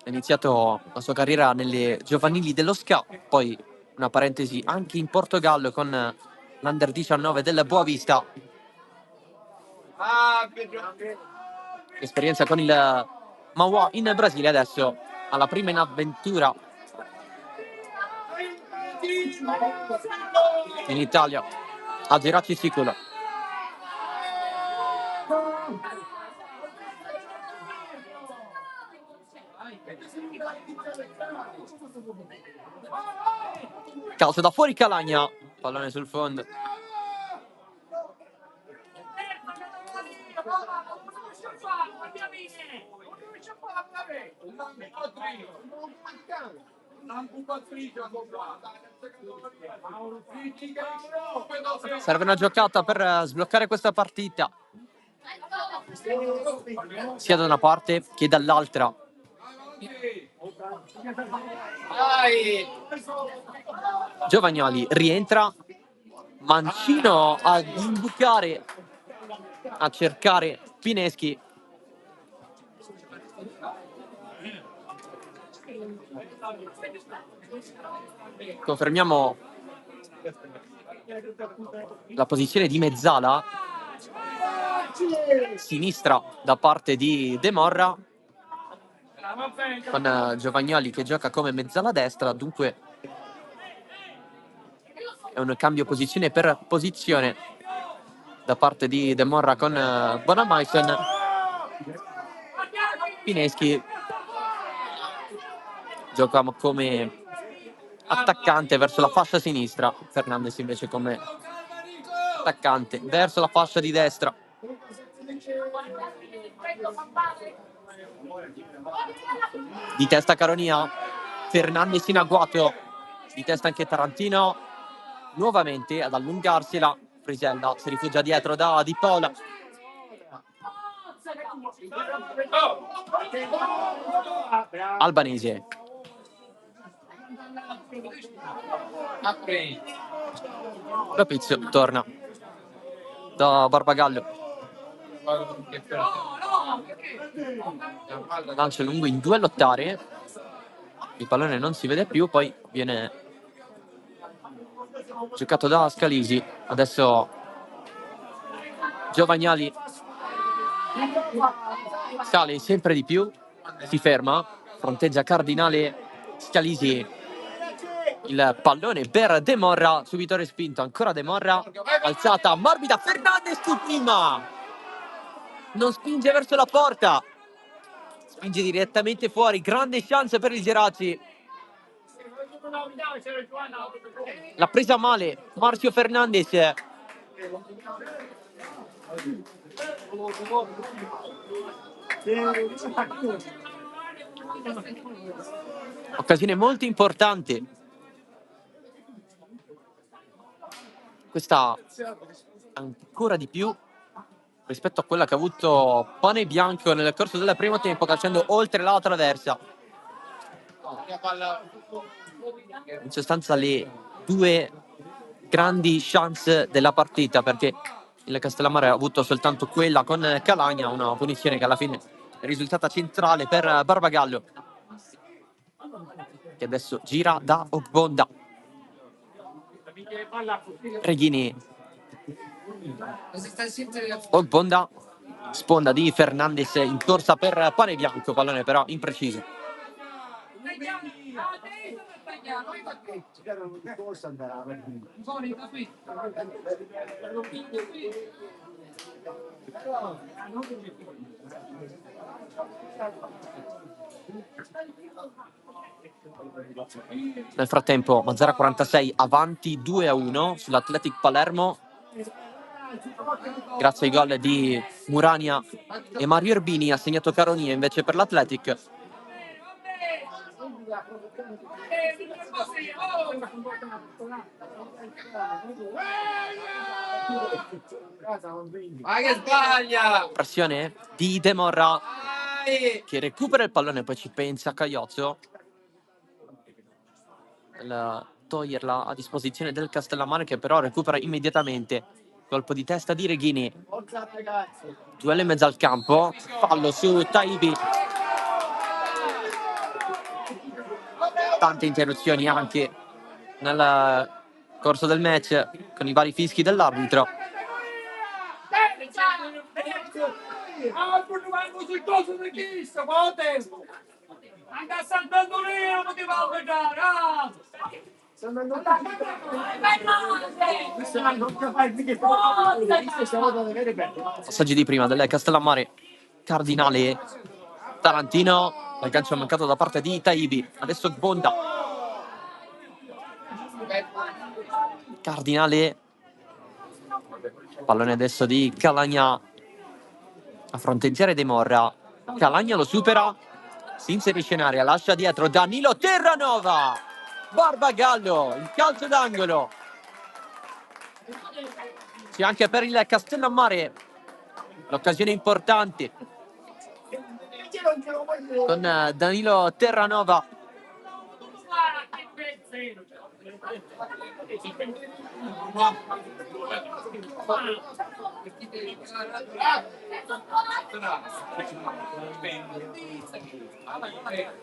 Ha iniziato la sua carriera nelle giovanili dello SCA, poi una parentesi anche in Portogallo con l'Under 19 del Boavista. Esperienza con il Mauá in Brasile, adesso alla prima in avventura in Italia, a Geraci Siculo. Calcio da fuori Calagna, pallone sul fondo. Serve una giocata per sbloccare questa partita, sia da una parte che dall'altra. Giovagnoli rientra, Mancino a imbucare, a cercare Pineschi. Confermiamo la posizione di mezzala, sinistra da parte di De Morra, con Giovagnoli che gioca come mezzala destra, dunque è un cambio posizione per posizione da parte di De Morra con Bonamaison. Pineschi gioca come attaccante verso la fascia sinistra, Fernandez invece come attaccante verso la fascia di destra. Di testa Caronia, Fernandez in agguato, di testa anche Tarantino, nuovamente ad allungarsela, Frisella si rifugia dietro da Di Paola. Albanese. Rapizio torna da Barbagallo. Lancio lungo in due a lottare. Il pallone non si vede più, poi viene giocato da Scalisi. Adesso Giovagnoli sale sempre di più, si ferma, fronteggia Cardinale. Scalisi, il pallone per De Morra, subito respinto, ancora De Morra, alzata morbida, Fernandez sul prima, non spinge verso la porta, spinge direttamente fuori, grande chance per il Geraci. L'ha presa male Marcio Fernandez. Occasione molto importante. Questa ancora di più rispetto a quella che ha avuto Panebianco nel corso del primo tempo, calciando oltre la traversa. In sostanza le due grandi chance della partita, perché il Castellammare ha avuto soltanto quella con Calagna, una punizione che alla fine è risultata centrale per Barbagallo, che adesso gira da Ogbonda. Reghini, Ogbonda, sponda di Fernandez in corsa per Panebianco, pallone però impreciso. Nel frattempo Mazzara 46 avanti 2-1 sull'Athletic Palermo grazie ai gol di Murania e Mario Erbini. Ha segnato Caronia invece per l'Athletic. Ma che sbaglia! Pressione di De Morra che recupera il pallone, poi ci pensa Caiozzo per toglierla a disposizione del Castellammare, che però recupera immediatamente. Colpo di testa di Reghini, duello in mezzo al campo, fallo su Taibi. Tante interruzioni anche nel corso del match con i vari fischi dell'arbitro. Anche a Sant'Antonino poteva allenare, Passaggi di prima del Castellammare, Cardinale, Tarantino, il gancio mancato da parte di Taibi. Adesso Bonda, Cardinale, pallone adesso di Calagna a fronteggiare De Morra. Calagna lo supera, si inserisce in area, lascia dietro Danilo Terranova, Barbagallo, il calcio d'angolo. C'è anche per il Castellammare l'occasione importante con Danilo Terranova.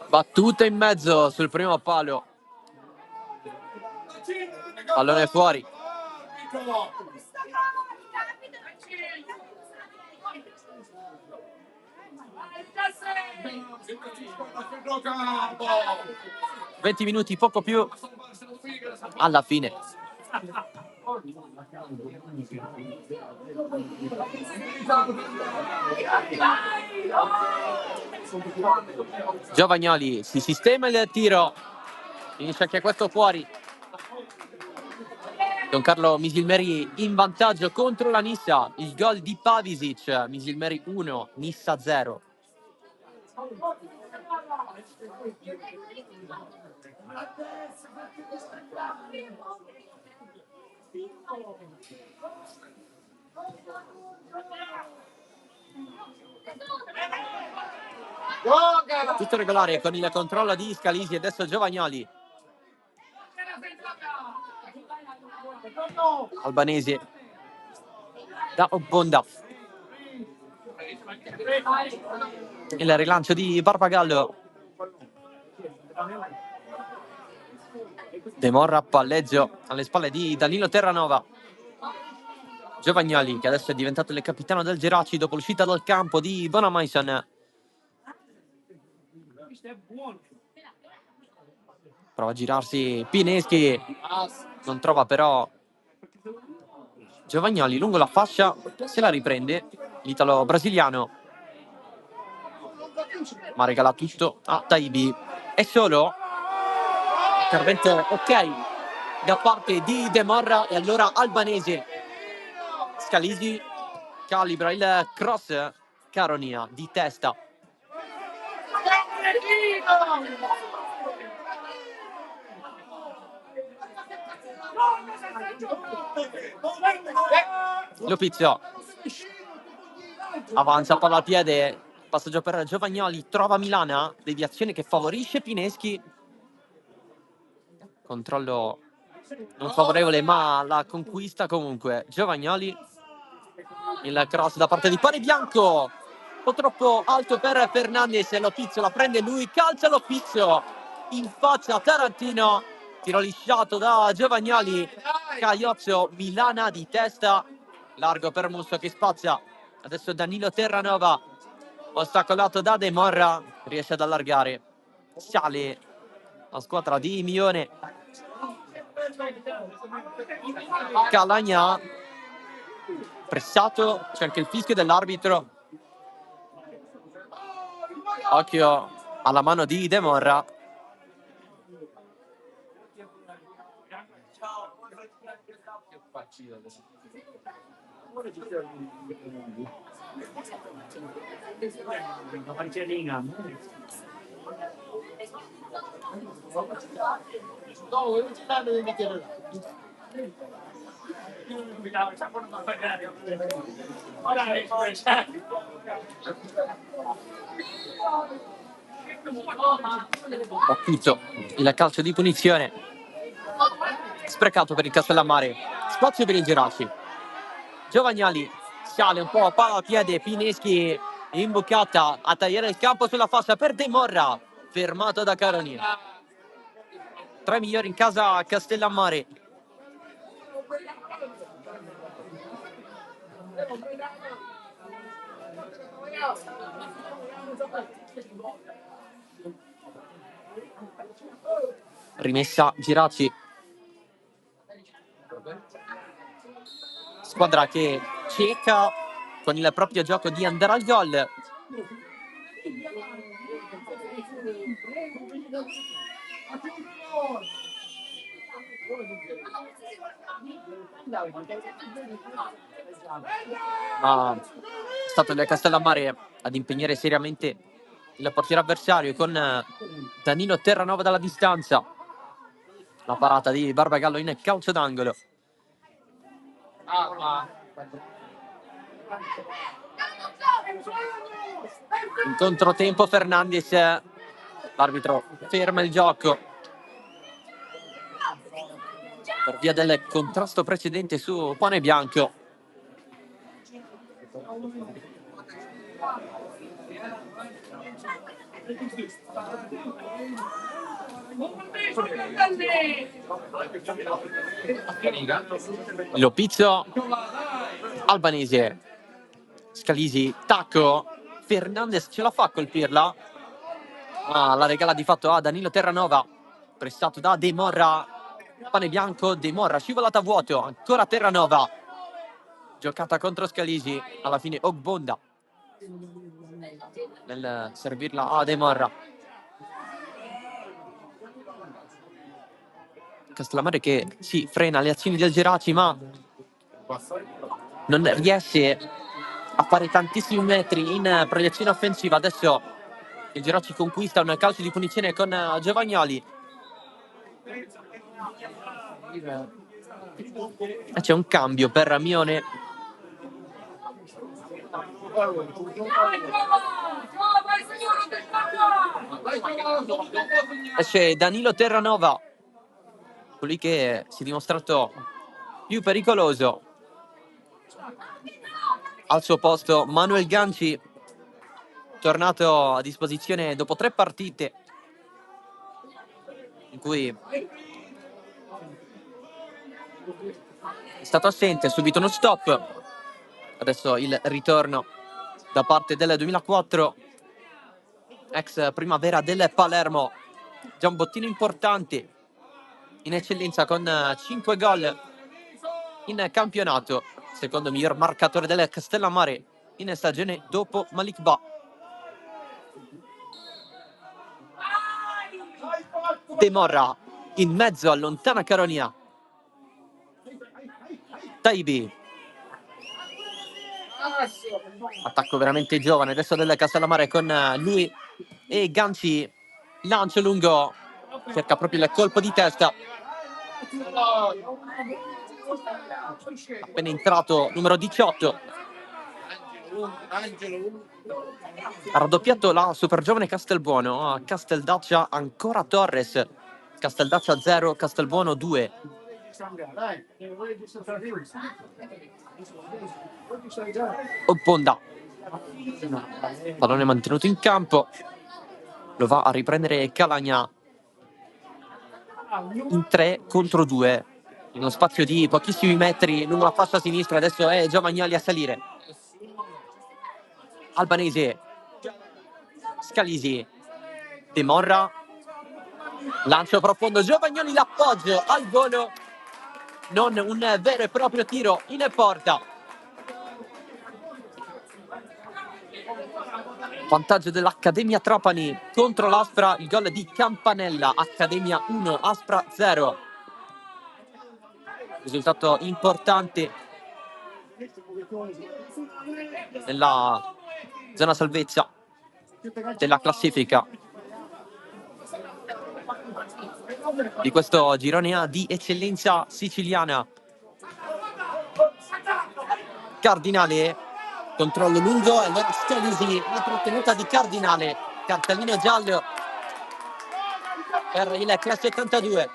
Battuta in mezzo sul primo palo, pallone fuori. «20 minuti, poco più alla fine». Giovagnoli si sistema il tiro, finisce anche questo fuori. Don Carlo Misilmeri in vantaggio contro la Nissa. Il gol di Pavisic, Misilmeri 1, Nissa 0. Tutto regolare con il controllo di Scalisi. Adesso Giovagnoli, Albanese da Bonda, il rilancio di Barbagallo. De Morra, palleggio alle spalle di Danilo Terranova. Giovagnoli, che adesso è diventato il capitano del Geraci dopo l'uscita dal campo di Bonamaison. Prova a girarsi Pineschi, non trova però Giovagnoli lungo la fascia, se la riprende l'italo brasiliano, ma regala tutto a Taibi. È solo intervento ok da parte di De Morra, e allora Albanese. Scalisi calibra il cross, Caronia di testa. Lopizio avanza, palla al piede, passaggio per Giovagnoli, trova Milana, deviazione che favorisce Pineschi. Controllo non favorevole, ma la conquista comunque Giovagnoli. Il cross da parte di Pane Bianco, un po' troppo alto per Fernandez, e Lopizio la prende lui, calcia Lopizio in faccia a Tarantino, tiro lisciato da Giovagnoli. Caiozzo, Milana di testa, largo per Musso che spazia. Adesso Danilo Terranova, ostacolato da De Morra, riesce ad allargare, sale la squadra di Mione. Calagna pressato, c'è anche il fischio dell'arbitro. Occhio alla mano di De Morra. Battuto il calcio di punizione sprecato per il Castellammare. Spazio per il Geraci. Giovagnali sale un po' a palla a piede, Pineschi imboccata a tagliare il campo sulla fascia per De Morra, fermato da Caroni. 3 migliori in casa Castellammare. Rimessa Geraci. Squadra che cerca con il proprio gioco di andare al gol. Ma è stato il Castellammare ad impegnare seriamente il portiere avversario con Danilo Terranova dalla distanza. La parata di Barbagallo in calcio d'angolo. In controtempo Fernandez, l'arbitro ferma il gioco per via del contrasto precedente su Pane Bianco. Lopizzo, Albanese, Scalisi, tacco, Fernandez ce la fa a colpirla, ma la regala di fatto a Danilo Terranova, prestato da De Morra. Pane Bianco, De Morra scivolata a vuoto, ancora Terranova, giocata contro Scalisi, alla fine Ogbonda nel servirla a De Morra. Castellammare che si frena le azioni del Geraci, ma non riesce a fare tantissimi metri in proiezione offensiva. Adesso il Geraci conquista un calcio di punizione con Giovagnoli. E c'è un cambio per Mione. Esce Danilo Terranova, colui che si è dimostrato più pericoloso. Al suo posto Manuel Ganci, tornato a disposizione dopo 3 partite in cui è stato assente, ha subito uno stop. Adesso il ritorno da parte del 2004, ex primavera del Palermo. Già un bottino importante in eccellenza con 5 gol in campionato, secondo miglior marcatore del Castellammare in stagione dopo Malik Ba. De Morra in mezzo, allontana Caronia. Taibi, attacco veramente giovane adesso del Castellammare con lui e Ganci, lancio lungo, cerca proprio il colpo di testa. Appena entrato numero 18, ha raddoppiato la super giovane Castelbuono. A Casteldaccia ancora Torres, Casteldaccia 0, Castelbuono 2. Opponda, pallone mantenuto in campo, lo va a riprendere Calagna in 3 contro 2 in uno spazio di pochissimi metri lungo la fascia sinistra. Adesso è Giovagnoli a salire. Albanese, Scalisi, De Morra, Lancio profondo, Giovagnoli, l'appoggio al volo, non un vero e proprio tiro in porta. Vantaggio dell'Accademia Trapani contro l'Aspra, il gol di Campanella, Accademia 1, Aspra 0. Risultato importante nella zona salvezza della classifica di questo girone A di eccellenza siciliana. Cardinale, controllo lungo, e allora Scalisi, la trattenuta di Cardinale, cartellino giallo per il class 82.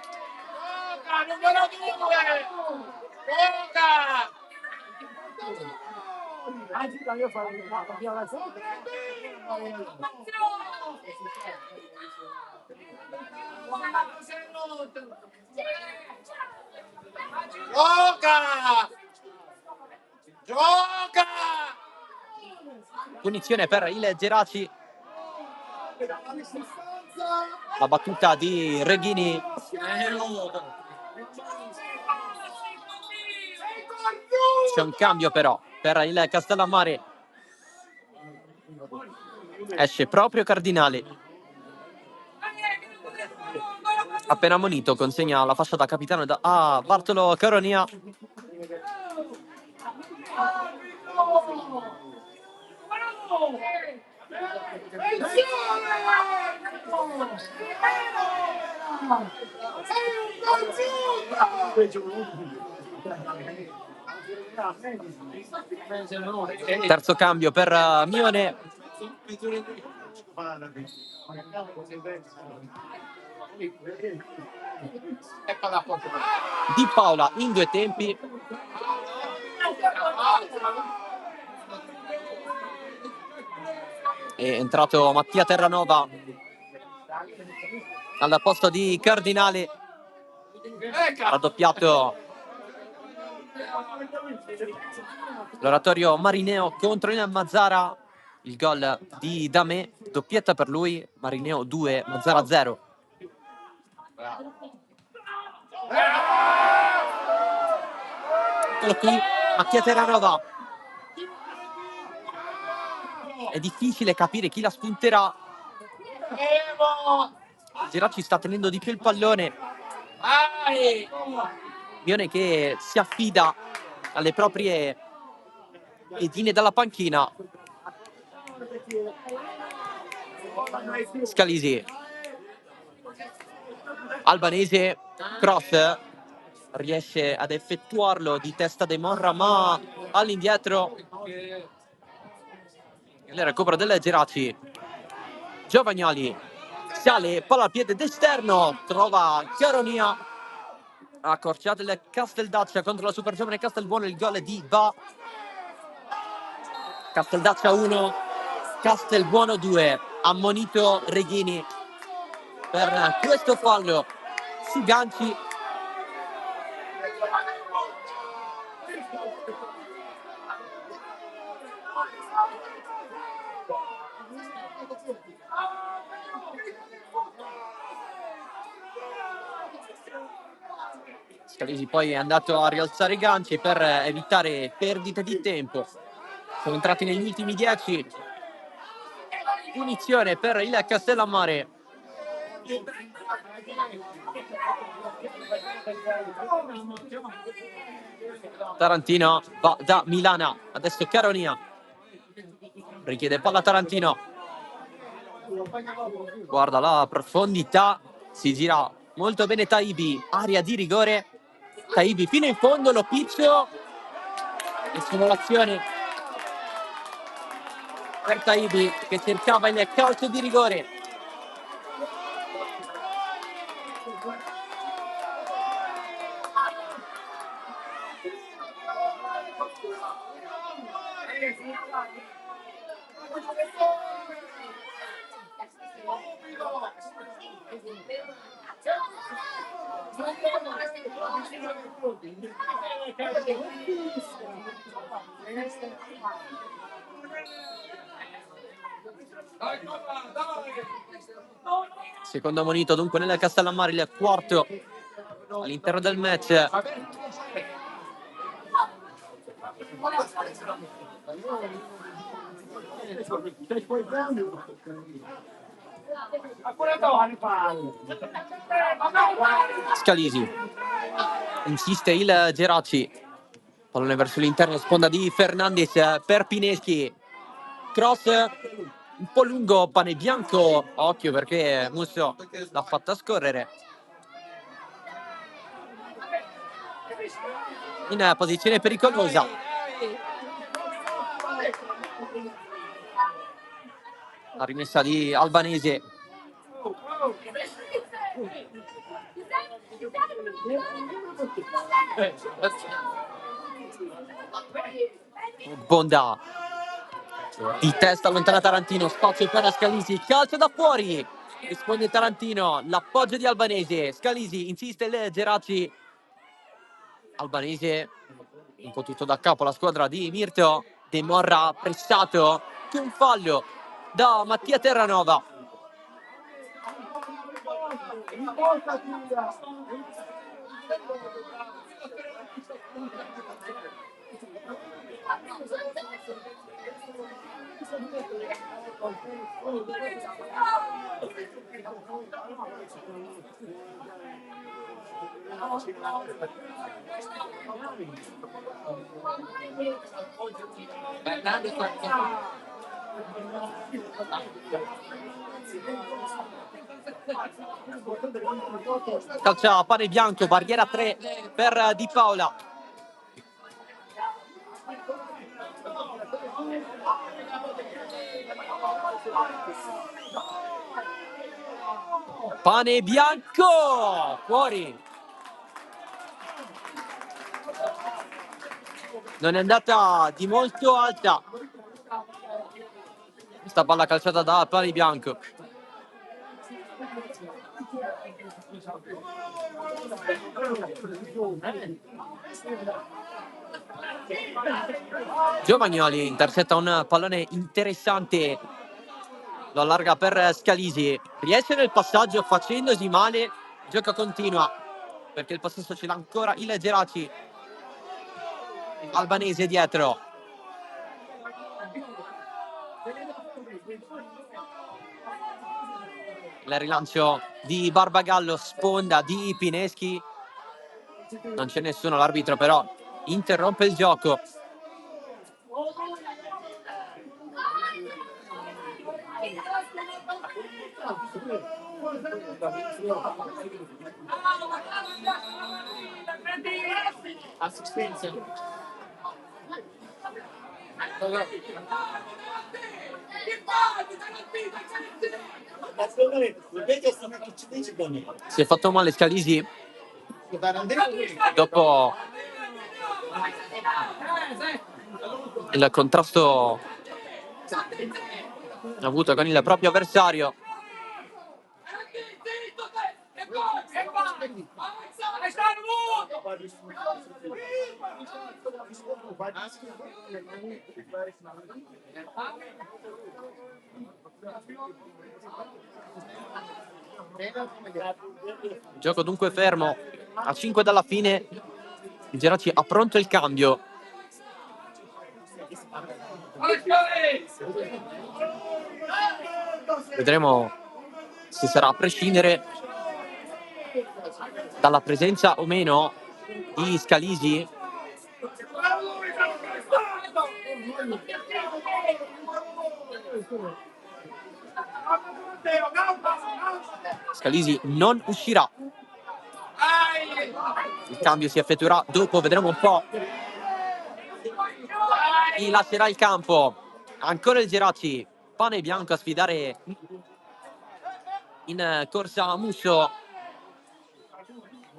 Numero 2! Gioca! Gioca! Gioca! Punizione per il Geraci. La battuta di Reghini. C'è un cambio però per il Castellammare. Esce proprio Cardinale. Appena ammonito consegna la fascia da capitano a Bartolo Caronia. Terzo cambio per Mione. Di Paola in due tempi. È entrato Mattia Terranova al posto di Cardinale. Raddoppiato l'oratorio Marineo contro il Mazzara. Il gol di Damè, doppietta per lui, Marineo 2, Mazzara 0. Eccolo qui, Mattia Terranova. È difficile capire chi la spunterà. Geraci sta tenendo di più il pallone. Mione che si affida alle proprie edine dalla panchina. Scalisi, Albanese, cross, riesce ad effettuarlo di testa De Morra, ma all'indietro il recupero del Geraci. Giovagnoli sale, palla al piede d'esterno, trova Caronia, accorciata del Casteldaccia contro la super giovane Castelbuono. Il gol di Va. Casteldaccia 1, Castelbuono 2. Ammonito Reghini per questo fallo su ganci. Scalisi poi è andato a rialzare i ganci per evitare perdite di tempo. Sono entrati negli ultimi 10. Punizione per il Castellammare. Tarantino va da Milana, adesso Caronia. Richiede palla Tarantino. Guarda la profondità, si gira molto bene Taibi, area di rigore. Taibi fino in fondo, lo piccio. E simulazione per Taibi che cercava il calcio di rigore. Secondo monito dunque nel Castellammare, il quarto all'interno del match. Scalisi, insiste il Geraci, pallone verso l'interno, sponda di Fernandez per Pineschi, cross un po' lungo, Panebianco, occhio perché Musso l'ha fatta scorrere. In posizione pericolosa. La rimessa di Albanese. Bonda di testa, allontana Tarantino, spazio per Scalisi, calcio da fuori, risponde Tarantino, l'appoggio di Albanese, Scalisi, insiste il Geraci, Albanese un po' tutto da capo la squadra di Mirto, De Morra pressato, un fallo da Mattia Terranova. Calcia Panebianco, barriera 3 per Di Paola. Panebianco fuori. Non è andata di molto alta questa palla calciata da Panebianco. Giovagnoli intercetta un pallone interessante, lo allarga per Scalisi, riesce nel passaggio facendosi male, gioca continua perché il possesso ce l'ha ancora il Geraci. Albanese dietro, il rilancio di Barbagallo, sponda di Pineschi, non c'è nessuno, l'arbitro però interrompe il gioco. Assistenza. Si è fatto male Scalisi dopo il contrasto avuto con il proprio avversario. Gioco dunque fermo a 5 dalla fine. Il Geraci ha pronto il cambio. Vedremo se sarà a prescindere dalla presenza o meno di Scalisi. Scalisi non uscirà. Il cambio si effettuerà dopo, vedremo un po' chi lascerà il campo. Ancora il Geraci, Panebianco a sfidare in corsa Musso.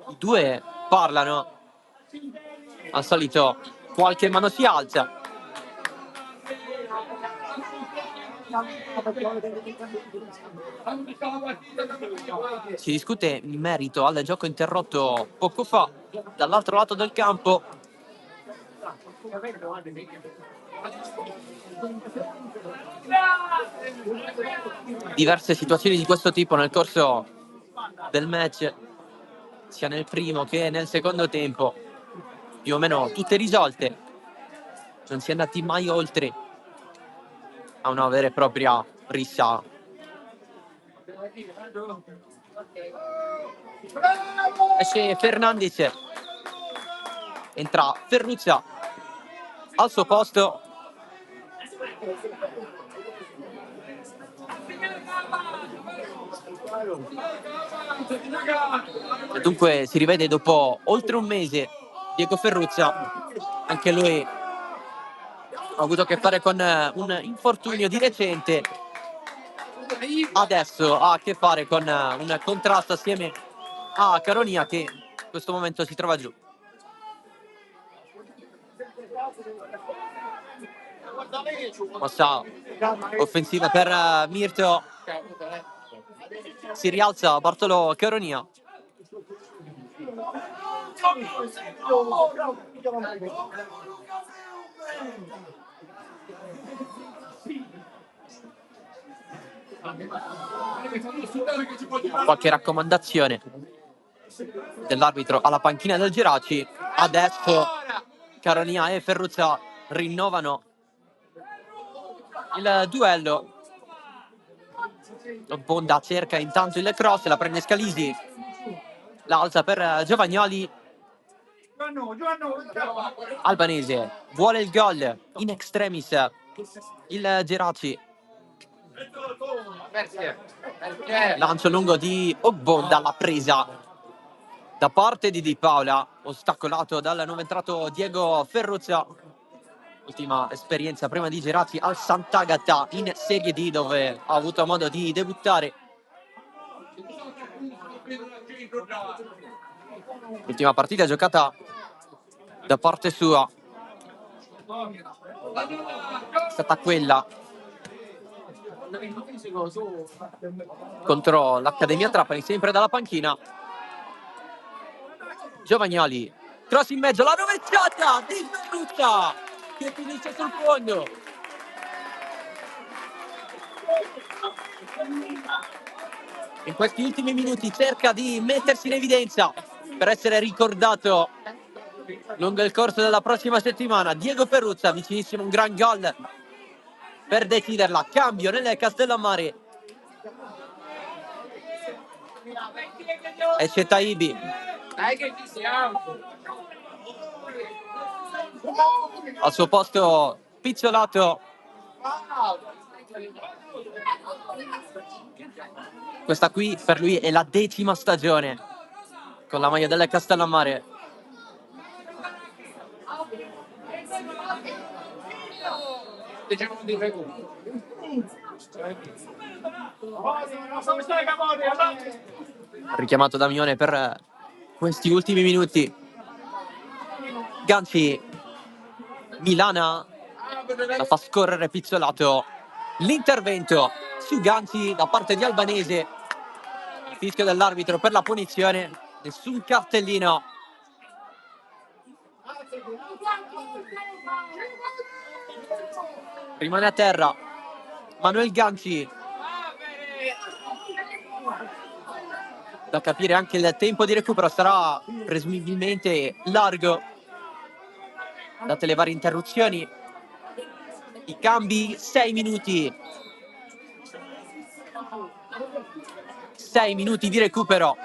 I due parlano, al solito qualche mano si alza. Si discute in merito al gioco interrotto poco fa dall'altro lato del campo. diverse situazioni di questo tipo nel corso del match, sia nel primo che nel secondo tempo, più o meno tutte risolte. Non si è andati mai oltre a una vera e propria rissa. Esce Fernandez, entra Ferruzza al suo posto. E dunque si rivede dopo oltre un mese Diego Ferruzza, anche lui ha avuto a che fare con un infortunio di recente, adesso ha a che fare con un contrasto assieme a Caronia che in questo momento si trova giù. Mossa offensiva per Mirto, si rialza Bartolo Caronia. Qualche raccomandazione dell'arbitro alla panchina del Geraci. Adesso Caronia e Ferruzza rinnovano il duello. Bonda cerca intanto il cross, la prende Scalisi, la alza per Giovagnoli. Albanese vuole il gol in extremis il Geraci. Lancio lungo di Ogbonda, la presa da parte di Di Paola, ostacolato dal nuovo entrato Diego Ferruzza. Ultima esperienza prima di Geraci al Sant'Agata in Serie D, dove ha avuto modo di debuttare. Ultima partita giocata da parte sua è stata quella contro l'Accademia Trapani, sempre dalla panchina. Giovagnoli, cross in mezzo, la rovesciata di Ferruzza che finisce sul fondo. In questi ultimi minuti cerca di mettersi in evidenza per essere ricordato lungo il corso della prossima settimana. Diego Ferruzza, vicinissimo un gran gol per deciderla. Cambio nel Castellammare. Esce Taibi. Al suo posto Pizzolato. Questa qui per lui è la 10ª stagione con la maglia del Castellammare. Richiamato Damione per questi ultimi minuti. Ganci, Milana, la fa scorrere Pizzolato. L'intervento su Ganci da parte di Albanese. Il fischio dell'arbitro per la punizione. Nessun cartellino. Rimane a terra Manuel Ganci. Da capire anche il tempo di recupero sarà presumibilmente largo, date le varie interruzioni. I cambi, 6 minuti. 6 minuti di recupero.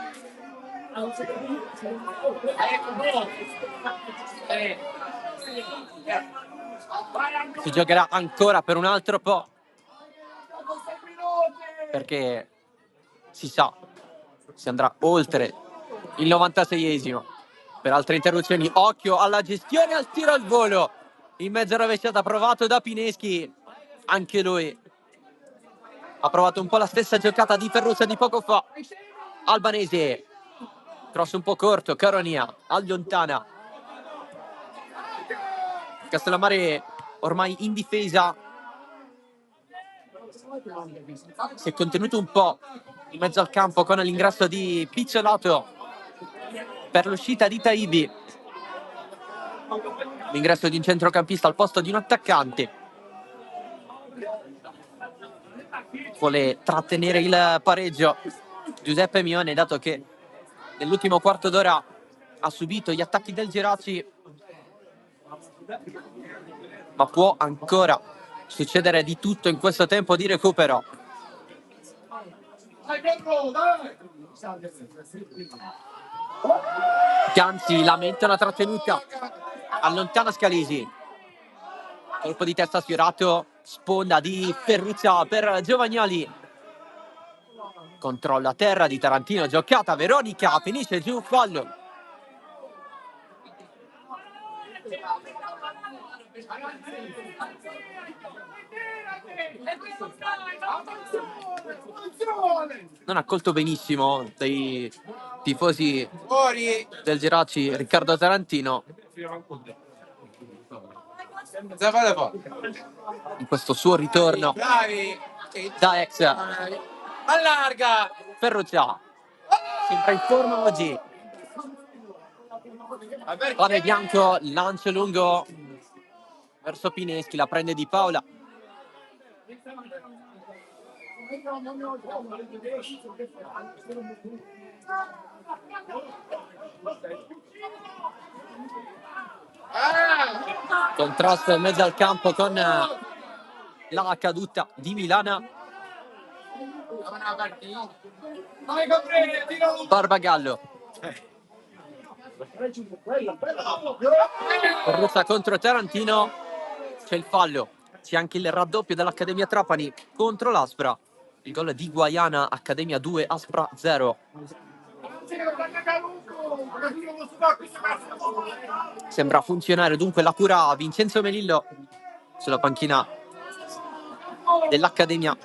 Si giocherà ancora per un altro po', perché si sa, si andrà oltre il 96esimo per altre interruzioni. Occhio alla gestione, al tiro al volo in mezzo rovesciata provato da Pineschi. Anche lui ha provato un po' la stessa giocata di Ferruzza di poco fa. Albanese, cross un po' corto, Caronia allontana. Castellammare ormai in difesa, si è contenuto un po' in mezzo al campo con l'ingresso di Pizzolato per l'uscita di Taibi. l'ingresso di un centrocampista al posto di un attaccante. Vuole trattenere il pareggio Giuseppe Mione, dato che nell'ultimo quarto d'ora ha subito gli attacchi del Geraci, ma può ancora succedere di tutto in questo tempo di recupero. Ganzi lamenta una trattenuta, allontana Scalisi, colpo di testa sfiorato, sponda di Ferruccia per Giovagnoli, controllo a terra di Tarantino, giocata Veronica, finisce giù, fallo. Non ha colto benissimo dei tifosi del Geraci Riccardo Tarantino in questo suo ritorno da ex allarga Ferruccia. Sembra in forma oggi. Pane bianco, lancio lungo verso Pineschi, la prende Di Paola. Contrasto in mezzo al campo con la caduta di Milana. Barbagallo. Corruzza contro Tarantino. C'è il fallo. C'è anche il raddoppio dell'Accademia Trapani contro l'Aspra. Il gol di Guaiana, Accademia 2, Aspra 0. Sembra funzionare dunque la cura a Vincenzo Melillo sulla panchina dell'Accademia.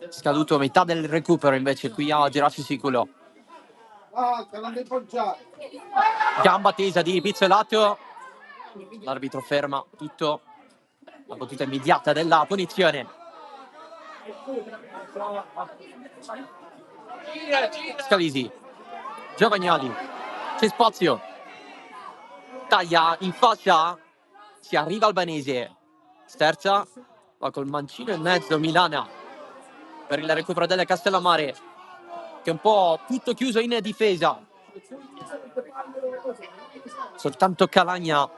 Scaduto metà del recupero invece qui a Geraci Siculo. Gamba tesa di Pizzolato, l'arbitro ferma tutto, la battuta immediata della punizione. Scalisi, Giovagnoli, c'è spazio, taglia in faccia, si arriva Albanese, sterza, va col mancino in mezzo Milana per il recupero delle Castellammare, che è un po' tutto chiuso in difesa. Soltanto Calagna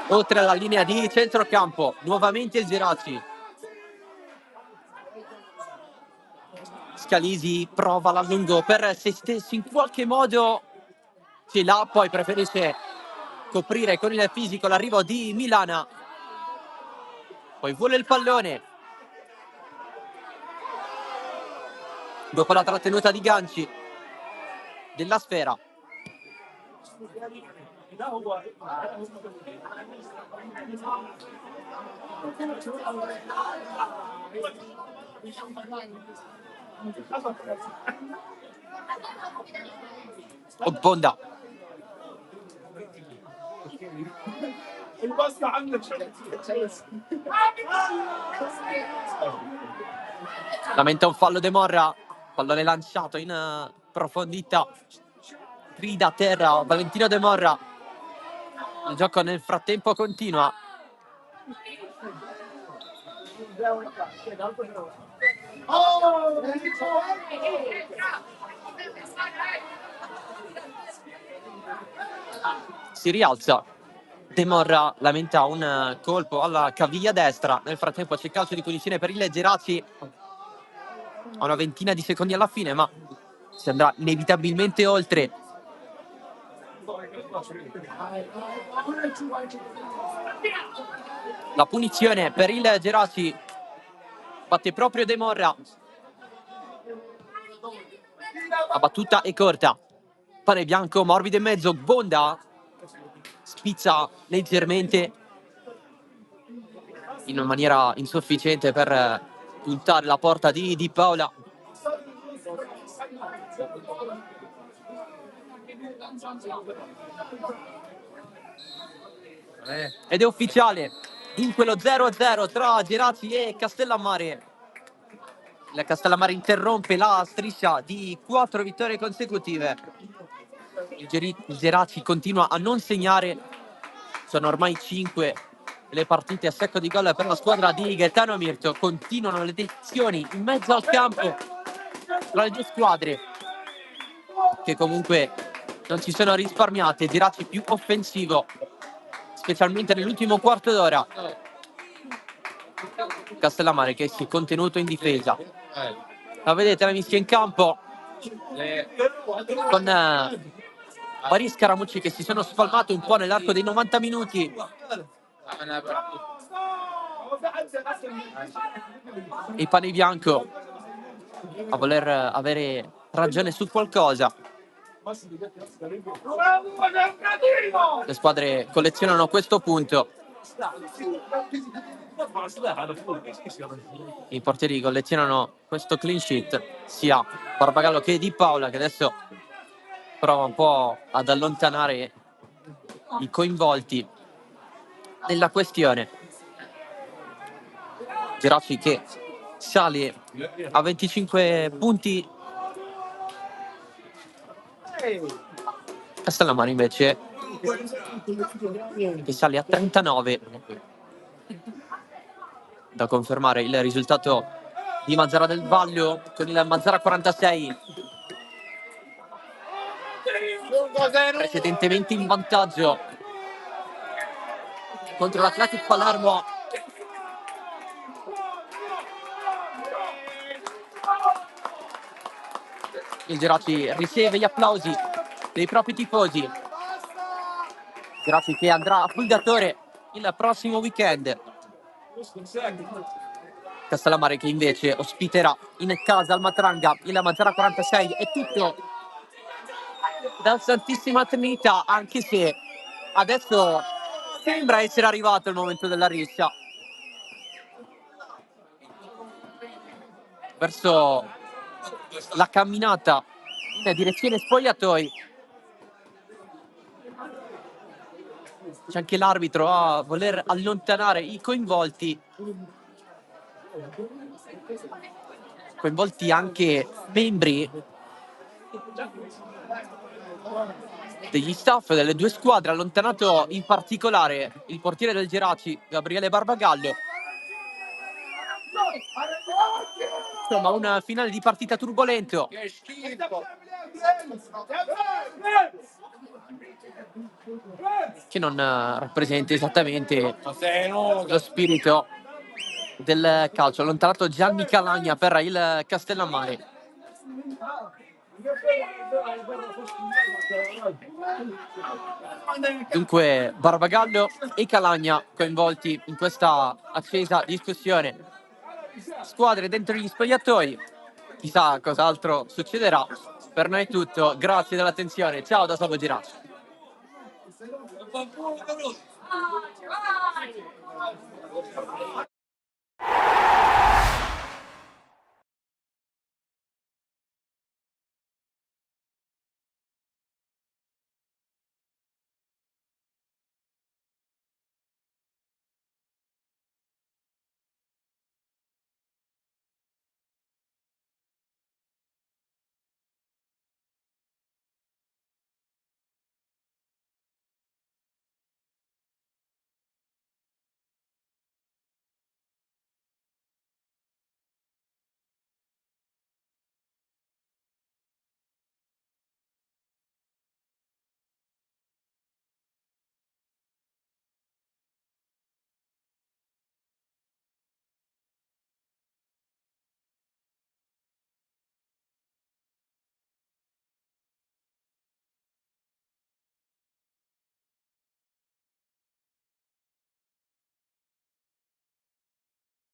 oltre la linea di centrocampo. Nuovamente il Geraci. Scalisi prova l'allungo per se stesso, in qualche modo ce l'ha, poi preferisce coprire con il fisico l'arrivo di Milana. Poi vuole il pallone. Dopo la trattenuta di Ganci della Sfera. Bonda. Lamenta un fallo De Morra, pallone lanciato in profondità, grida a terra Valentino De Morra. Il gioco nel frattempo continua. Si rialza. De Morra lamenta un colpo alla caviglia destra. Nel frattempo c'è calcio di punizione per il Geraci a una ventina di secondi alla fine, ma si andrà inevitabilmente oltre. La punizione per il Geraci, batte proprio De Morra. La battuta è corta. Pane bianco, morbido in mezzo, Bonda spizza leggermente in maniera insufficiente per puntare la porta di Paola. Ed è ufficiale, dunque lo 0-0 tra Geraci e Castellammare. La Castellammare interrompe la striscia di 4 vittorie consecutive. Il Geraci continua a non segnare, sono ormai 5 le partite a secco di gol per la squadra di Gaetano Mirto. Continuano le tensioni in mezzo al campo tra le due squadre, che comunque non si sono risparmiate. Geraci più offensivo, specialmente nell'ultimo quarto d'ora. Castellammare che si è contenuto in difesa. La vedete la mischia in campo con vari scaramucci che si sono spalmati un po' nell'arco dei 90 minuti. Il pane bianco a voler avere ragione su qualcosa. Le squadre collezionano questo punto. I portieri collezionano questo clean sheet, sia Barbagallo che Di Paola, che adesso prova un po' ad allontanare i coinvolti nella questione. Geraci che sale a 25 punti. Castellammare invece che sale a 39. Da confermare il risultato di Mazzara del Vaglio con il Mazzara 46 precedentemente in vantaggio contro l'Athletic Palermo. Il Geraci riceve gli applausi dei propri tifosi. Geraci che andrà a Fulgatore il prossimo weekend. Castellammare che invece ospiterà in casa al Matranga il Mazzara 46. È tutto dal Santissima Trinità, anche se adesso sembra essere arrivato il momento della rissa verso la camminata in direzione spogliatoi. C'è anche l'arbitro a voler allontanare i coinvolti anche membri degli staff delle due squadre, allontanato in particolare il portiere del Geraci, Gabriele Barbagallo. Insomma, un finale di partita turbolento. Che non rappresenta esattamente lo spirito del calcio. Allontanato Gianni Calagna per il Castellammare. Dunque Barbagallo e Calagna coinvolti in questa accesa discussione. Squadre dentro gli spogliatoi. Chissà cos'altro succederà. Per noi è tutto. Grazie dell'attenzione. Ciao da Salvo Geraci.